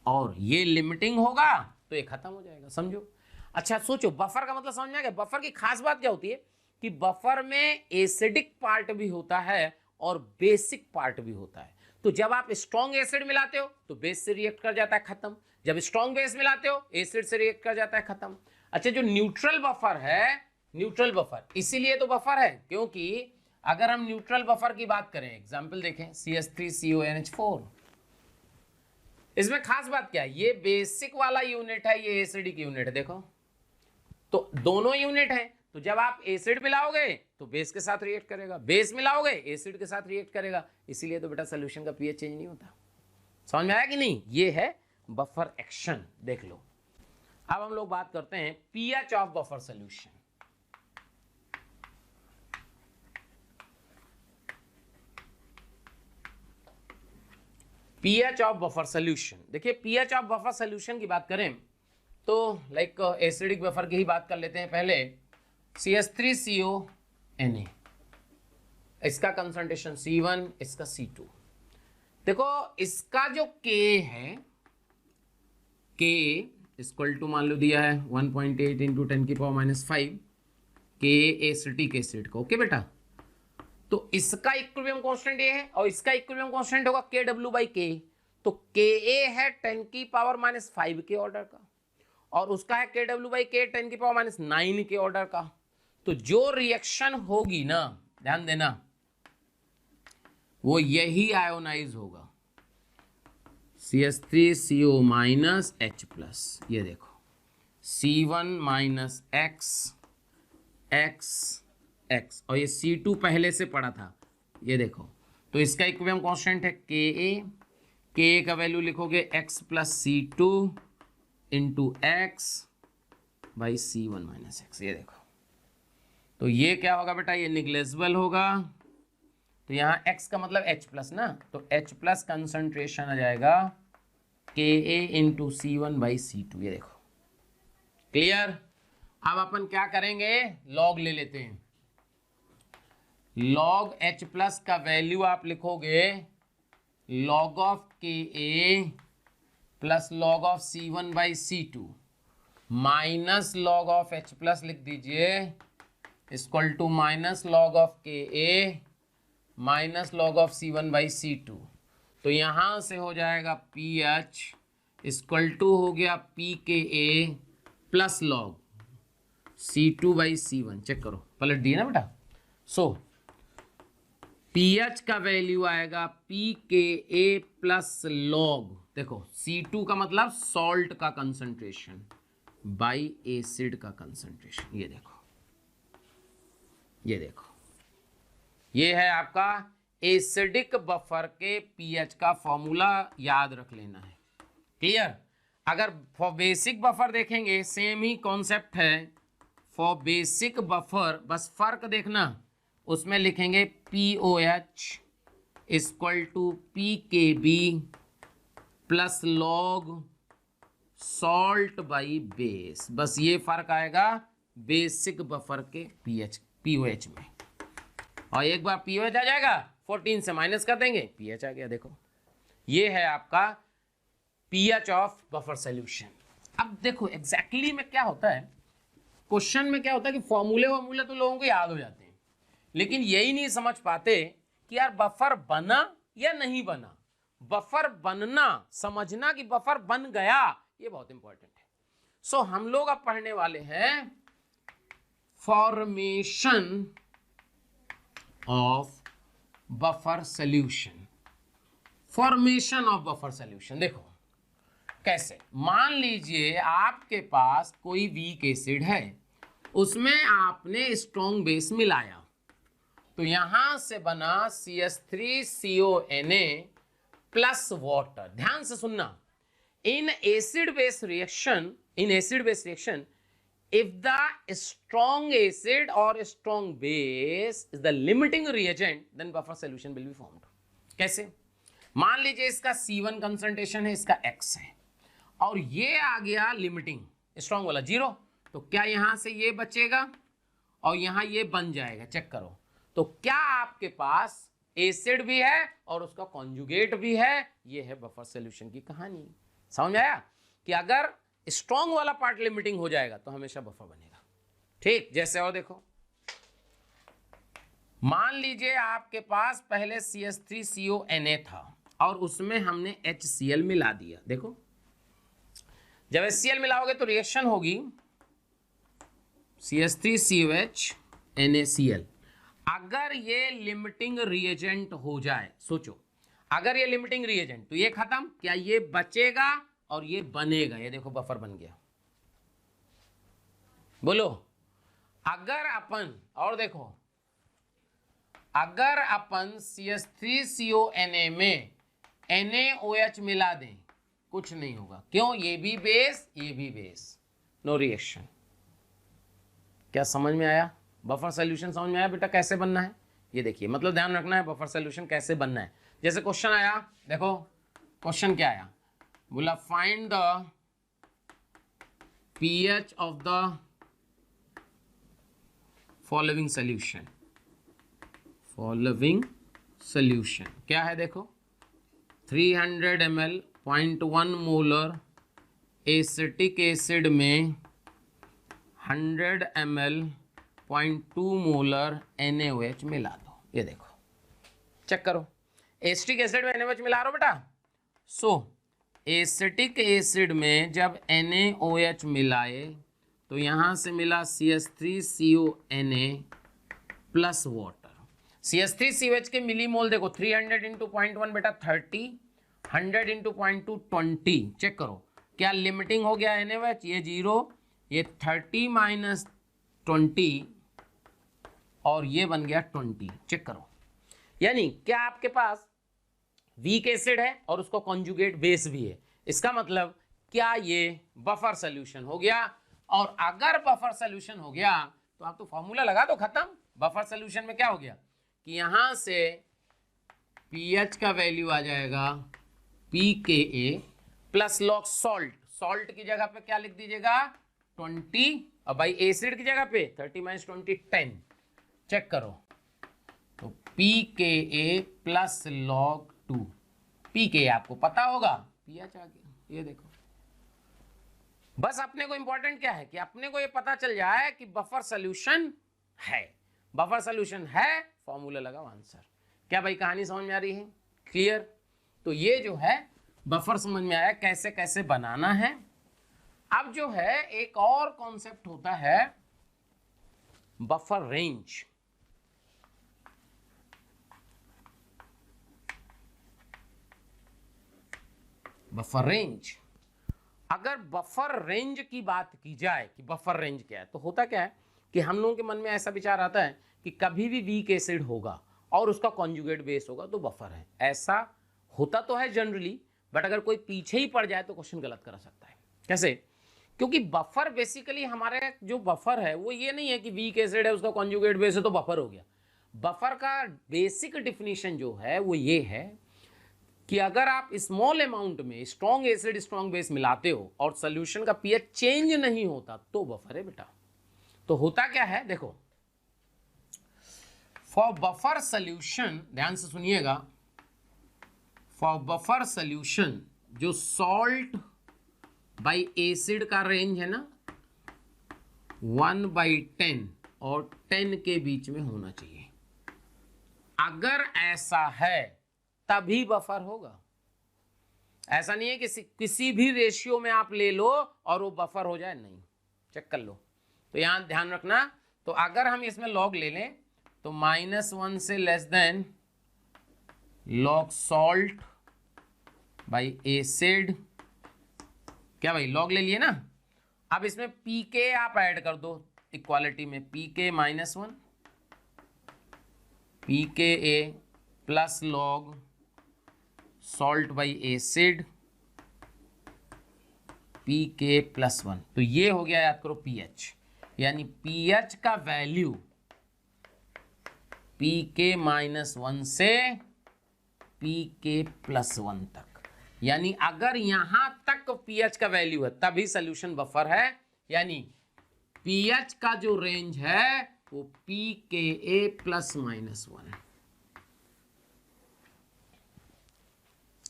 और ये लिमिटिंग होगा तो ये खत्म हो जाएगा, समझो। अच्छा सोचो, बफर का मतलब समझ में आ गया। बफर की खास बात क्या होती है कि बफर में एसिडिक पार्ट भी होता है और बेसिक पार्ट भी होता है। तो जब आप स्ट्रॉन्ग एसिड मिलाते हो तो बेस से रिएक्ट कर जाता है, खत्म। जब स्ट्रॉन्ग बेस मिलाते हो एसिड से रिएक्ट कर जाता है, खत्म। अच्छा, जो न्यूट्रल बफर है, न्यूट्रल बफर इसीलिए तो बफर है क्योंकि अगर हम न्यूट्रल बफर की बात करें, एग्जांपल देखें CH3CONH4, इसमें खास बात क्या है, ये बेसिक वाला यूनिट है, ये एसिडिक यूनिट है, देखो तो दोनों यूनिट है। तो जब आप एसिड मिलाओगे तो बेस के साथ रिएक्ट करेगा, बेस मिलाओगे एसिड के साथ रिएक्ट करेगा, इसीलिए तो बेटा सोल्यूशन का पीएच चेंज नहीं होता। समझ में आया कि नहीं? ये है बफर एक्शन, देख लो। अब हम लोग बात करते हैं pH of buffer solution. PH of buffer solution, देखिए पीएच ऑफ बफर सोल्यूशन की बात करें तो लाइक एसिडिक बफर की ही बात कर लेते हैं पहले। CH3CONa, इसका कंसंट्रेशन C1, इसका C2। देखो इसका जो K है, K इक्वल टू मान लो दिया है 1.8 इंटू 10⁻⁵, K एसिटिक एसिड का, ओके बेटा। तो इसका इक्विलिब्रियम कांस्टेंट ये है और इसका इक्विलिब्रियम कांस्टेंट होगा KW/K। तो Ka है 10⁻⁵ के ऑर्डर का और उसका है KW/K 10⁻⁹ के ऑर्डर का। तो जो रिएक्शन होगी ना, ध्यान देना, वो यही आयोनाइज होगा, CH3CO- H+, ये देखो C1 - X, और ये C2 पहले से पड़ा था, ये देखो। तो इसका इक्विलिब्रियम कांस्टेंट है Ka का वैल्यू लिखोगे X + C2 into X/C1 - X, ये देखो। तो ये क्या होगा बेटा, ये निग्लेजिबल होगा, तो यहाँ X का मतलब H+ ना, तो H+ कंसंट्रेशन आ जाएगा Ka इंटू C1/C2, ये देखो। क्लियर? अब अपन क्या करेंगे, लॉग ले लेते हैं। लॉग H+ का वैल्यू आप लिखोगे log of Ka plus log of C1/C2 minus log of H+ लिख दीजिए, equal to minus log of Ka minus log of C1/C2। तो यहां से हो जाएगा pH इक्वल टू हो गया pKa plus log C2/C1। Check करो, पलट दिए ना बेटा। सो pH का वैल्यू आएगा pKa प्लस लॉग, देखो C2 का मतलब सॉल्ट का कंसंट्रेशन बाई एसिड का कंसंट्रेशन, ये देखो, ये देखो, ये है आपका एसिडिक बफर के पीएच का फॉर्मूला, याद रख लेना है। क्लियर? अगर फॉर बेसिक बफर देखेंगे सेम ही कॉन्सेप्ट है। फॉर बेसिक बफर बस फर्क देखना, उसमें लिखेंगे POH equal to PKB plus log salt by base, बस ये फर्क आएगा बेसिक बफर के POH में। और एक बार pH आ जाएगा 14 से माइनस कर देंगे, pH आ गया। देखो ये है आपका pH ऑफ बफर सॉल्यूशन। अब देखो एग्जैक्टली में क्या होता है, क्वेश्चन में क्या होता है कि फॉर्मूले तो लोगों को याद हो जाते हैं, लेकिन यही नहीं समझ पाते कि यार बफर बना या नहीं बना। बफर बनना, समझना कि बफर बन गया, ये बहुत इंपॉर्टेंट है। सो हम लोग अब पढ़ने वाले हैं formation of buffer solution. Formation of buffer solution देखो कैसे, मान लीजिए आपके पास कोई वीक एसिड है, उसमें आपने स्ट्रॉन्ग बेस मिलाया, तो यहां से बना CH3CONA प्लस वाटर। ध्यान से सुनना, in acid base reaction, if the strong acid or strong base is the limiting reagent, then buffer solution will be formed. कैसे? मान लीजिए इसका C1 कंसंट्रेशन है, इसका X है, और ये आ गया लिमिटिंग स्ट्रॉन्ग वाला 0, तो क्या यहां से ये बचेगा और यहां ये बन जाएगा। चेक करो, तो क्या आपके पास एसिड भी है और उसका कॉन्जुगेट भी है। ये है बफर सॉल्यूशन की कहानी। समझ में आया कि अगर स्ट्रॉन्ग वाला पार्ट लिमिटिंग हो जाएगा तो हमेशा बफर बनेगा। ठीक, जैसे और देखो, मान लीजिए आपके पास पहले CH3CONA था और उसमें हमने HCl मिला दिया। देखो, जब HCl मिलाओगे तो रिएक्शन होगी CH3COH NaCl। अगर ये लिमिटिंग रिएजेंट हो जाए, सोचो अगर ये लिमिटिंग रिएजेंट, तो ये खत्म, क्या ये बचेगा और ये बनेगा। ये देखो बफर बन गया। बोलो, अगर अपन, और देखो, अगर अपन CH3CONA में NaOH मिला दें, कुछ नहीं होगा। क्यों? ये भी बेस, ये भी बेस, नो रिएक्शन। क्या समझ में आया? बफर सॉल्यूशन समझ में आया बेटा कैसे बनना है? ये देखिए, मतलब ध्यान रखना है बफर सॉल्यूशन कैसे बनना है। जैसे क्वेश्चन आया, देखो क्वेश्चन क्या आया, बोला find the pH of the following solution. Following solution क्या है? देखो 300 ml 0.1 मोलर एसिटिक एसिड में 100 ml 0.2 मोलर NaOH मिला दो। ये देखो, चेक करो, एसिटिक एसिड में NaOH मिला रहा हो बेटा। सो एसिटिक एसिड में जब NaOH मिलाए तो यहां से मिला CH3CONA प्लस वाटर। CH3COH के मिलीमोल देखो, 300 इंटू 0.1 बेटा 30, 100 इंटू 0.2 20। चेक करो, क्या लिमिटिंग हो गया NaOH? ये 0, ये 30 माइनस 20 और ये बन गया 20। चेक करो, यानी क्या आपके पास वीक एसिड है और उसको कॉन्जुगेट बेस भी है। इसका मतलब क्या ये बफर सॉल्यूशन हो गया। और अगर बफर सॉल्यूशन हो गया तो आप तो फॉर्मूला लगा दो, खत्म। बफर सॉल्यूशन में क्या हो गया कि यहां से pH का वैल्यू आ जाएगा pKa plus log salt. Salt की जगह पे क्या लिख दीजिएगा 20, और भाई एसिड की जगह पे 30 माइनस 20 10। चेक करो, तो pKa प्लस लॉग 2। pKa आपको पता होगा, pH आ गया। ये देखो, बस अपने को इंपॉर्टेंट क्या है कि अपने को ये पता चल जाए कि बफर सॉल्यूशन है। बफर सॉल्यूशन है, फॉर्मूला लगाओ, आंसर। क्या भाई कहानी समझ में आ रही है? क्लियर? तो ये जो है बफर समझ में आया कैसे कैसे बनाना है। अब जो है एक और कॉन्सेप्ट होता है बफर रेंज। बफर रेंज, अगर बफर रेंज की बात की जाए कि बफर रेंज क्या है, तो होता क्या है कि हम लोगों के मन में ऐसा विचार आता है कि कभी भी वीक एसिड होगा और उसका कॉन्जुगेट बेस होगा तो बफर है। ऐसा होता तो है जनरली, बट अगर कोई पीछे ही पड़ जाए तो क्वेश्चन गलत करा सकता है। कैसे? क्योंकि बफर बेसिकली हमारे जो बफर है वो ये नहीं है कि वीक एसिड है उसका कॉन्जुगेट बेस है तो बफर हो गया। बफर का बेसिक डिफिनीशन जो है वो ये है कि अगर आप स्मॉल अमाउंट में स्ट्रॉन्ग एसिड स्ट्रॉन्ग बेस मिलाते हो और सोल्यूशन का पीएच चेंज नहीं होता तो बफर है बेटा। तो होता क्या है, देखो, फॉर बफर सोल्यूशन, ध्यान से सुनिएगा, फॉर बफर सोल्यूशन जो सॉल्ट बाई एसिड का रेंज है ना 1/10 और 10 के बीच में होना चाहिए। अगर ऐसा है तभी बफर होगा। ऐसा नहीं है कि किसी भी रेशियो में आप ले लो और वो बफर हो जाए, नहीं। चेक कर लो, तो यहां ध्यान रखना। तो अगर हम इसमें लॉग ले लें तो -1 से less than log salt by acid, क्या भाई लॉग ले लिए ना। अब इसमें पीके आप ऐड कर दो, इक्वालिटी में pK -1 pKa plus log salt by acid pK +1। तो ये हो गया, याद करो pH, यानी pH का वैल्यू pK -1 से pK +1 तक, यानी अगर यहां तक pH का वैल्यू है तभी सोल्यूशन बफर है, यानी pH का जो रेंज है वो pKa ±1।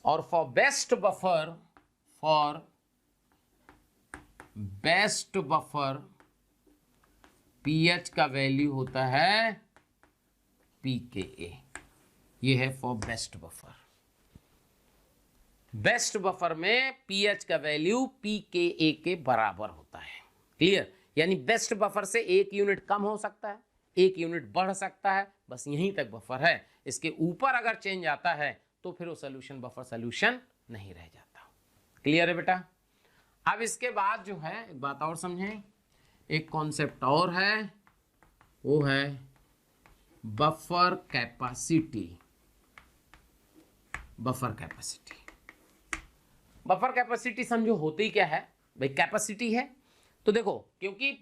और फॉर बेस्ट बफर pH का वैल्यू होता है pKa। ये है for best buffer. Best buffer में pH का वैल्यू pKa के बराबर होता है। क्लियर? यानी बेस्ट बफर से 1 यूनिट कम हो सकता है, 1 यूनिट बढ़ सकता है, बस यहीं तक बफर है। इसके ऊपर अगर चेंज आता है तो फिर वो सोल्यूशन बफर सोल्यूशन नहीं रह जाता। क्लियर है बेटा? अब इसके बाद जो है एक बात और समझें, एक कॉन्सेप्ट और है, वो है बफर कैपेसिटी। बफर कैपेसिटी समझो होती ही क्या है भाई, कैपेसिटी है। तो देखो, क्योंकि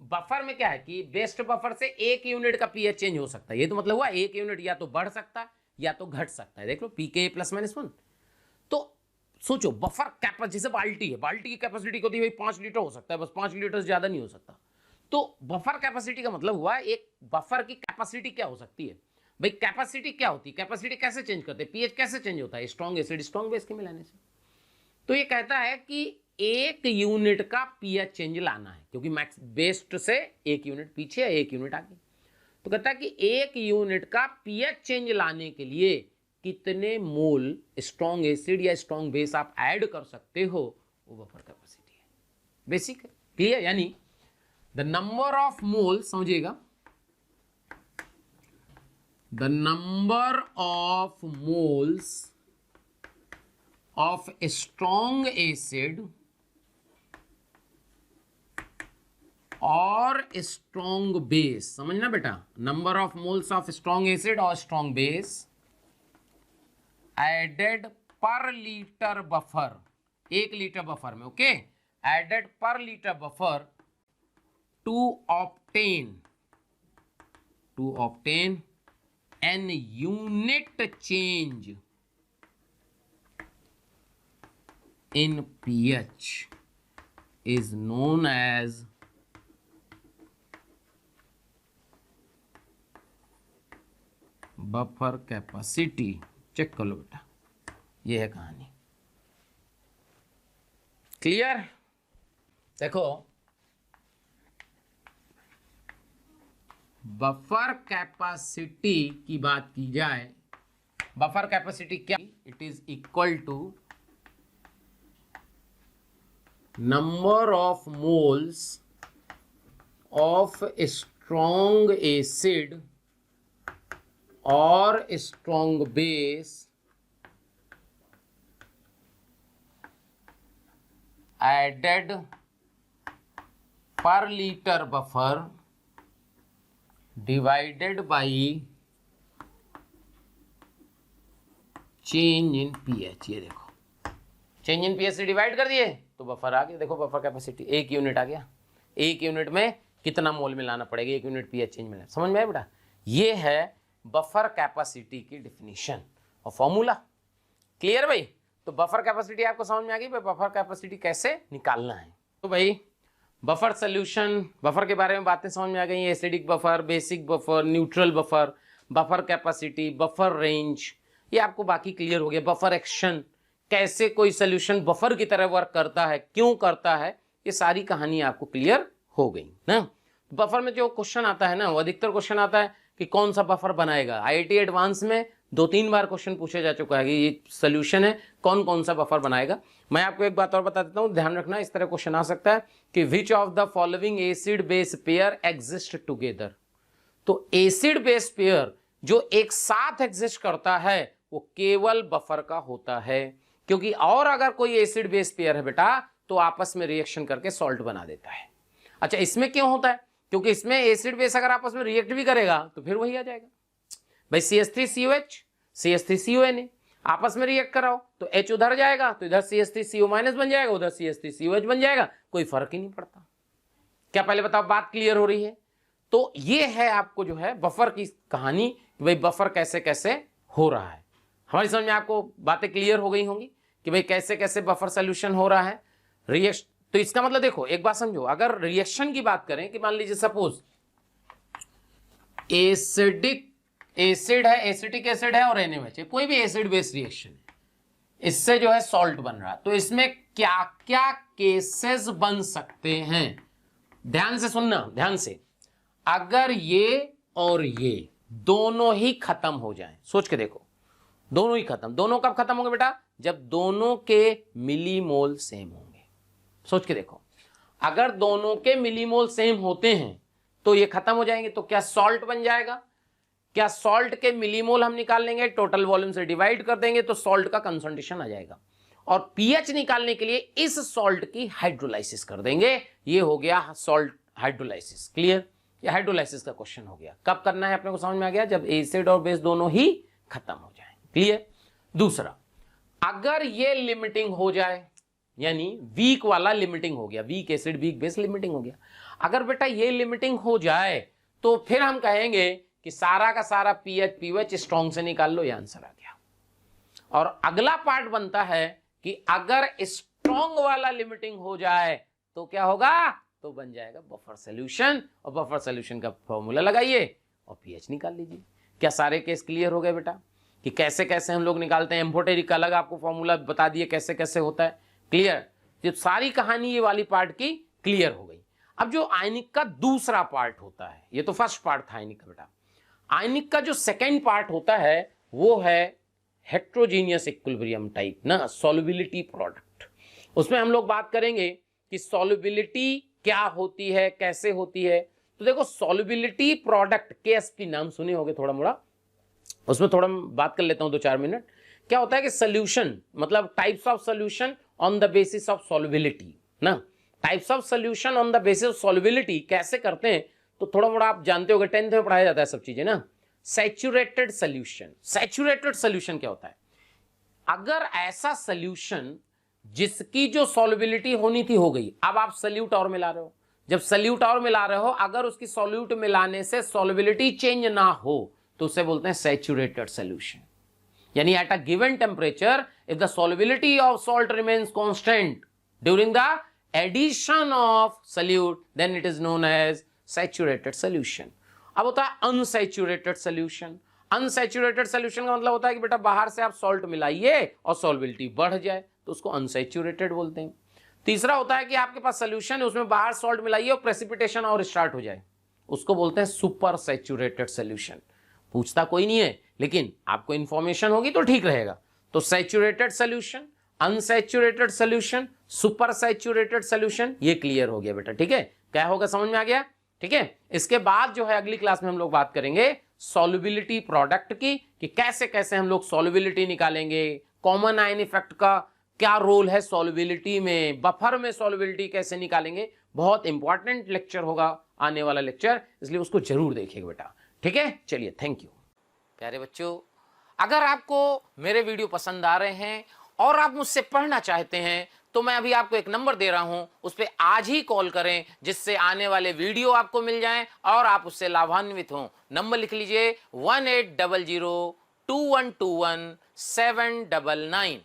बफर में क्या है कि बेस्ट बफर से 1 यूनिट का पीएच चेंज हो सकता है, ये तो मतलब हुआ 1 यूनिट या तो बढ़ सकता है या तो घट सकता है। देख लो pKa ±1। तो सोचो बफर कैपेसिटी, जैसे बाल्टी है, बाल्टी की कैपेसिटी होती है भाई 5 लीटर हो सकता है, बस 5 लीटर से ज्यादा नहीं हो सकता। तो बफर कैपेसिटी का मतलब हुआ एक बफर की कैपेसिटी क्या हो सकती है भाई। कैपेसिटी क्या होती है, कैपेसिटी कैसे चेंज करते हैं, पीएच कैसे चेंज होता है, स्ट्रॉन्ग एसिड स्ट्रॉन्ग बेस के मिलाने से। तो ये कहता है कि 1 यूनिट का पीएच चेंज लाना है, क्योंकि मैक्स बेस्ट से 1 यूनिट पीछे है 1 यूनिट आगे। तो कहता है कि 1 यूनिट का पीएच चेंज लाने के लिए कितने मोल स्ट्रॉन्ग एसिड या स्ट्रॉन्ग बेस आप ऐड कर सकते हो, वो बफर कैपेसिटी है। बेसिक है, क्लियर? यानी द नंबर ऑफ मोल, समझिएगा, the number of moles of strong acid और स्ट्रॉन्ग बेस, समझना बेटा, number of moles of strong acid और strong base added per litre buffer, 1 litre buffer में, okay, added per litre buffer to obtain an unit change in pH is known as buffer capacity. Check कर लो बेटा, ये है कहानी। क्लियर? देखो, बफर कैपेसिटी की बात की जाए, बफर कैपेसिटी क्या, it is equal to number of moles of strong acid or strong base added per liter buffer divided by change in pH। ये देखो, चेंज इन पीएच से डिवाइड कर दिए तो बफर आ गया। देखो बफर कैपेसिटी 1 यूनिट आ गया, 1 यूनिट में कितना मोल मिलाना पड़ेगा, 1 यूनिट पीएच चेंज मिलाना। समझ में आया बेटा? ये है बफर कैपेसिटी की डिफिनीशन और फॉर्मूला। क्लियर भाई? तो बफर कैपेसिटी आपको समझ में आ गई भाई, बफर कैपेसिटी कैसे निकालना है। तो भाई बफर सोल्यूशन, बफर के बारे में बातें समझ में आ गई, acidic buffer, basic buffer, neutral buffer, buffer capacity, buffer range, ये आपको बाकी क्लियर हो गया। बफर एक्शन, कैसे कोई सोल्यूशन बफर की तरह वर्क करता है, क्यों करता है, ये सारी कहानी आपको क्लियर हो गई ना। बफर में जो क्वेश्चन आता है ना, वो अधिकतर क्वेश्चन आता है कि कौन सा बफर बनाएगा। आईआईटी एडवांस में 2-3 बार क्वेश्चन पूछा जा चुका है कि ये सोल्यूशन है, कौन कौन सा बफर बनाएगा। मैं आपको एक बात और बता देता हूं, ध्यान रखना, इस तरह क्वेश्चन आ सकता है कि which of the following acid base pair exist together. तो एसिड बेस पेयर जो एक साथ एग्जिस्ट करता है वो केवल बफर का होता है, क्योंकि और अगर कोई एसिड बेस पेयर है बेटा तो आपस में रिएक्शन करके सॉल्ट बना देता है। अच्छा, इसमें क्यों होता है? क्योंकि इसमें एसिड बेस अगर आपस में रिएक्ट भी करेगा तो फिर वही आ जाएगा भाई, CH3COH CH3CONA आपस में रिएक्ट कराओ तो H उधर जाएगा तो इधर CH3CO- बन जाएगा, उधर CH3COH बन जाएगा, कोई फर्क ही नहीं पड़ता। क्या पहले बताओ बात क्लियर हो रही है? तो ये है आपको जो है बफर की कहानी, भाई बफर कैसे कैसे हो रहा है। हमारी समझ में आपको बातें क्लियर हो गई होंगी कि भाई कैसे कैसे बफर सोल्यूशन हो रहा है रिएक्शन। तो इसका मतलब देखो एक बात समझो, अगर रिएक्शन की बात करें कि मान लीजिए सपोज एसिड है, एसिटिक एसिड है और NaOH है, कोई भी एसिड बेस रिएक्शन है, इससे जो है सॉल्ट बन रहा है, तो इसमें क्या क्या केसेस बन सकते हैं? ध्यान से सुनना, ध्यान से। अगर ये और ये दोनों ही खत्म हो जाएं, सोच के देखो, दोनों ही खत्म, दोनों कब खत्म होंगे बेटा? जब दोनों के मिलीमोल सेम होंगे। सोच के देखो, अगर दोनों के मिलीमोल सेम होते हैं तो ये खत्म हो जाएंगे, तो क्या सॉल्ट बन जाएगा? क्या सॉल्ट के मिलीमोल हम निकाल लेंगे, टोटल वॉल्यूम से डिवाइड कर देंगे तो सॉल्ट का कंसंट्रेशन आ जाएगा, और पीएच निकालने के लिए इस सॉल्ट की हाइड्रोलाइसिस कर देंगे। ये हो गया सॉल्ट हाइड्रोलाइसिस। क्लियर? ये हाइड्रोलाइसिस का क्वेश्चन हो गया। कब करना है अपने को समझ में आ गया? जब एसिड और बेस दोनों ही खत्म हो जाए। क्लियर? दूसरा, अगर ये लिमिटिंग हो जाए, यानी वीक वाला लिमिटिंग हो गया, week acid weak base limiting हो गया, अगर बेटा ये लिमिटिंग हो जाए तो फिर हम कहेंगे कि सारा का सारा पीएच पीओएच स्ट्रॉन्ग से निकाल लो, ये आंसर आ गया। और अगला पार्ट बनता है कि अगर स्ट्रॉन्ग वाला लिमिटिंग हो जाए तो क्या होगा? तो बन जाएगा बफर सॉल्यूशन, और बफर सॉल्यूशन का फॉर्मूला लगाइए और पीएच निकाल लीजिए। क्या सारे केस क्लियर हो गए बेटा कि कैसे कैसे हम लोग निकालते हैं? एम्फोटेरिक का अलग आपको फॉर्मूला बता दिए कैसे कैसे होता है। क्लियर? ये सारी कहानी ये वाली पार्ट की क्लियर हो गई। अब जो आयनिक का दूसरा पार्ट होता है, ये तो फर्स्ट पार्ट था आयनिक का बेटा, आयनिक का जो सेकेंड पार्ट होता है वो है हेट्रोजीनियस इक्विलिब्रियम टाइप ना, सॉल्युबिलिटी प्रोडक्ट। उसमें हम लोग बात करेंगे कि सॉल्युबिलिटी क्या होती है, कैसे होती है। तो देखो सॉल्युबिलिटी प्रोडक्ट, KSP नाम सुने होंगे थोड़ा मोड़ा, उसमें थोड़ा बात कर लेता हूं 2-4 मिनट। क्या होता है कि सोल्यूशन मतलब types of solution on the basis of solubility ना, types of solution on the basis of solubility कैसे करते हैं तो थोड़ा मोड़ा आप जानते होंगे, 10th में पढ़ाया जाता है सब चीजें ना। सैचुरेटेड सोल्यूशन, सैचुरेटेड सोल्यूशन क्या होता है? अगर ऐसा सोल्यूशन जिसकी जो सॉल्युबिलिटी होनी थी हो गई, अब आप सल्यूट और मिला रहे हो, जब सल्यूट और मिला रहे हो अगर उसकी सॉल्यूट मिलाने से सॉल्युबिलिटी चेंज ना हो तो उसे बोलते हैं सैचुरेटेड सोल्यूशन। यानी at a given temperature if the solubility of salt remains constant during the addition of solute then it is known as saturated solution. अब होता है अनसैचुरेटेड सोल्यूशन। अनसैचुरेटेड सोल्यूशन का मतलब होता है कि बेटा बाहर से आप सॉल्ट मिलाइए और सॉल्युबिलिटी बढ़ जाए तो उसको अनसैचुरेटेड बोलते हैं। तीसरा होता है कि आपके पास सोल्यूशन है, उसमें बाहर सॉल्ट मिलाइए और प्रेसिपिटेशन और स्टार्ट हो जाए, उसको बोलते हैं सुपर सैचुरेटेड सोल्यूशन। पूछता कोई नहीं है लेकिन आपको इंफॉर्मेशन होगी तो ठीक रहेगा। तो saturated solution, unsaturated solution, super saturated solution, ये क्लियर हो गया बेटा। ठीक है, क्या होगा समझ में आ गया? ठीक है, इसके बाद जो है अगली क्लास में हम लोग बात करेंगे सॉल्युबिलिटी प्रोडक्ट की, कि कैसे कैसे हम लोग सॉल्युबिलिटी निकालेंगे, कॉमन आयन इफेक्ट का क्या रोल है सॉल्युबिलिटी में, बफर में सॉल्युबिलिटी कैसे निकालेंगे। बहुत इंपॉर्टेंट लेक्चर होगा आने वाला लेक्चर, इसलिए उसको जरूर देखिएगा बेटा। ठीक है, चलिए थैंक यू। प्यारे बच्चों, अगर आपको मेरे वीडियो पसंद आ रहे हैं और आप मुझसे पढ़ना चाहते हैं तो मैं अभी आपको एक नंबर दे रहा हूं, उस पर आज ही कॉल करें जिससे आने वाले वीडियो आपको मिल जाएं और आप उससे लाभान्वित हों। नंबर लिख लीजिए 18002121 799।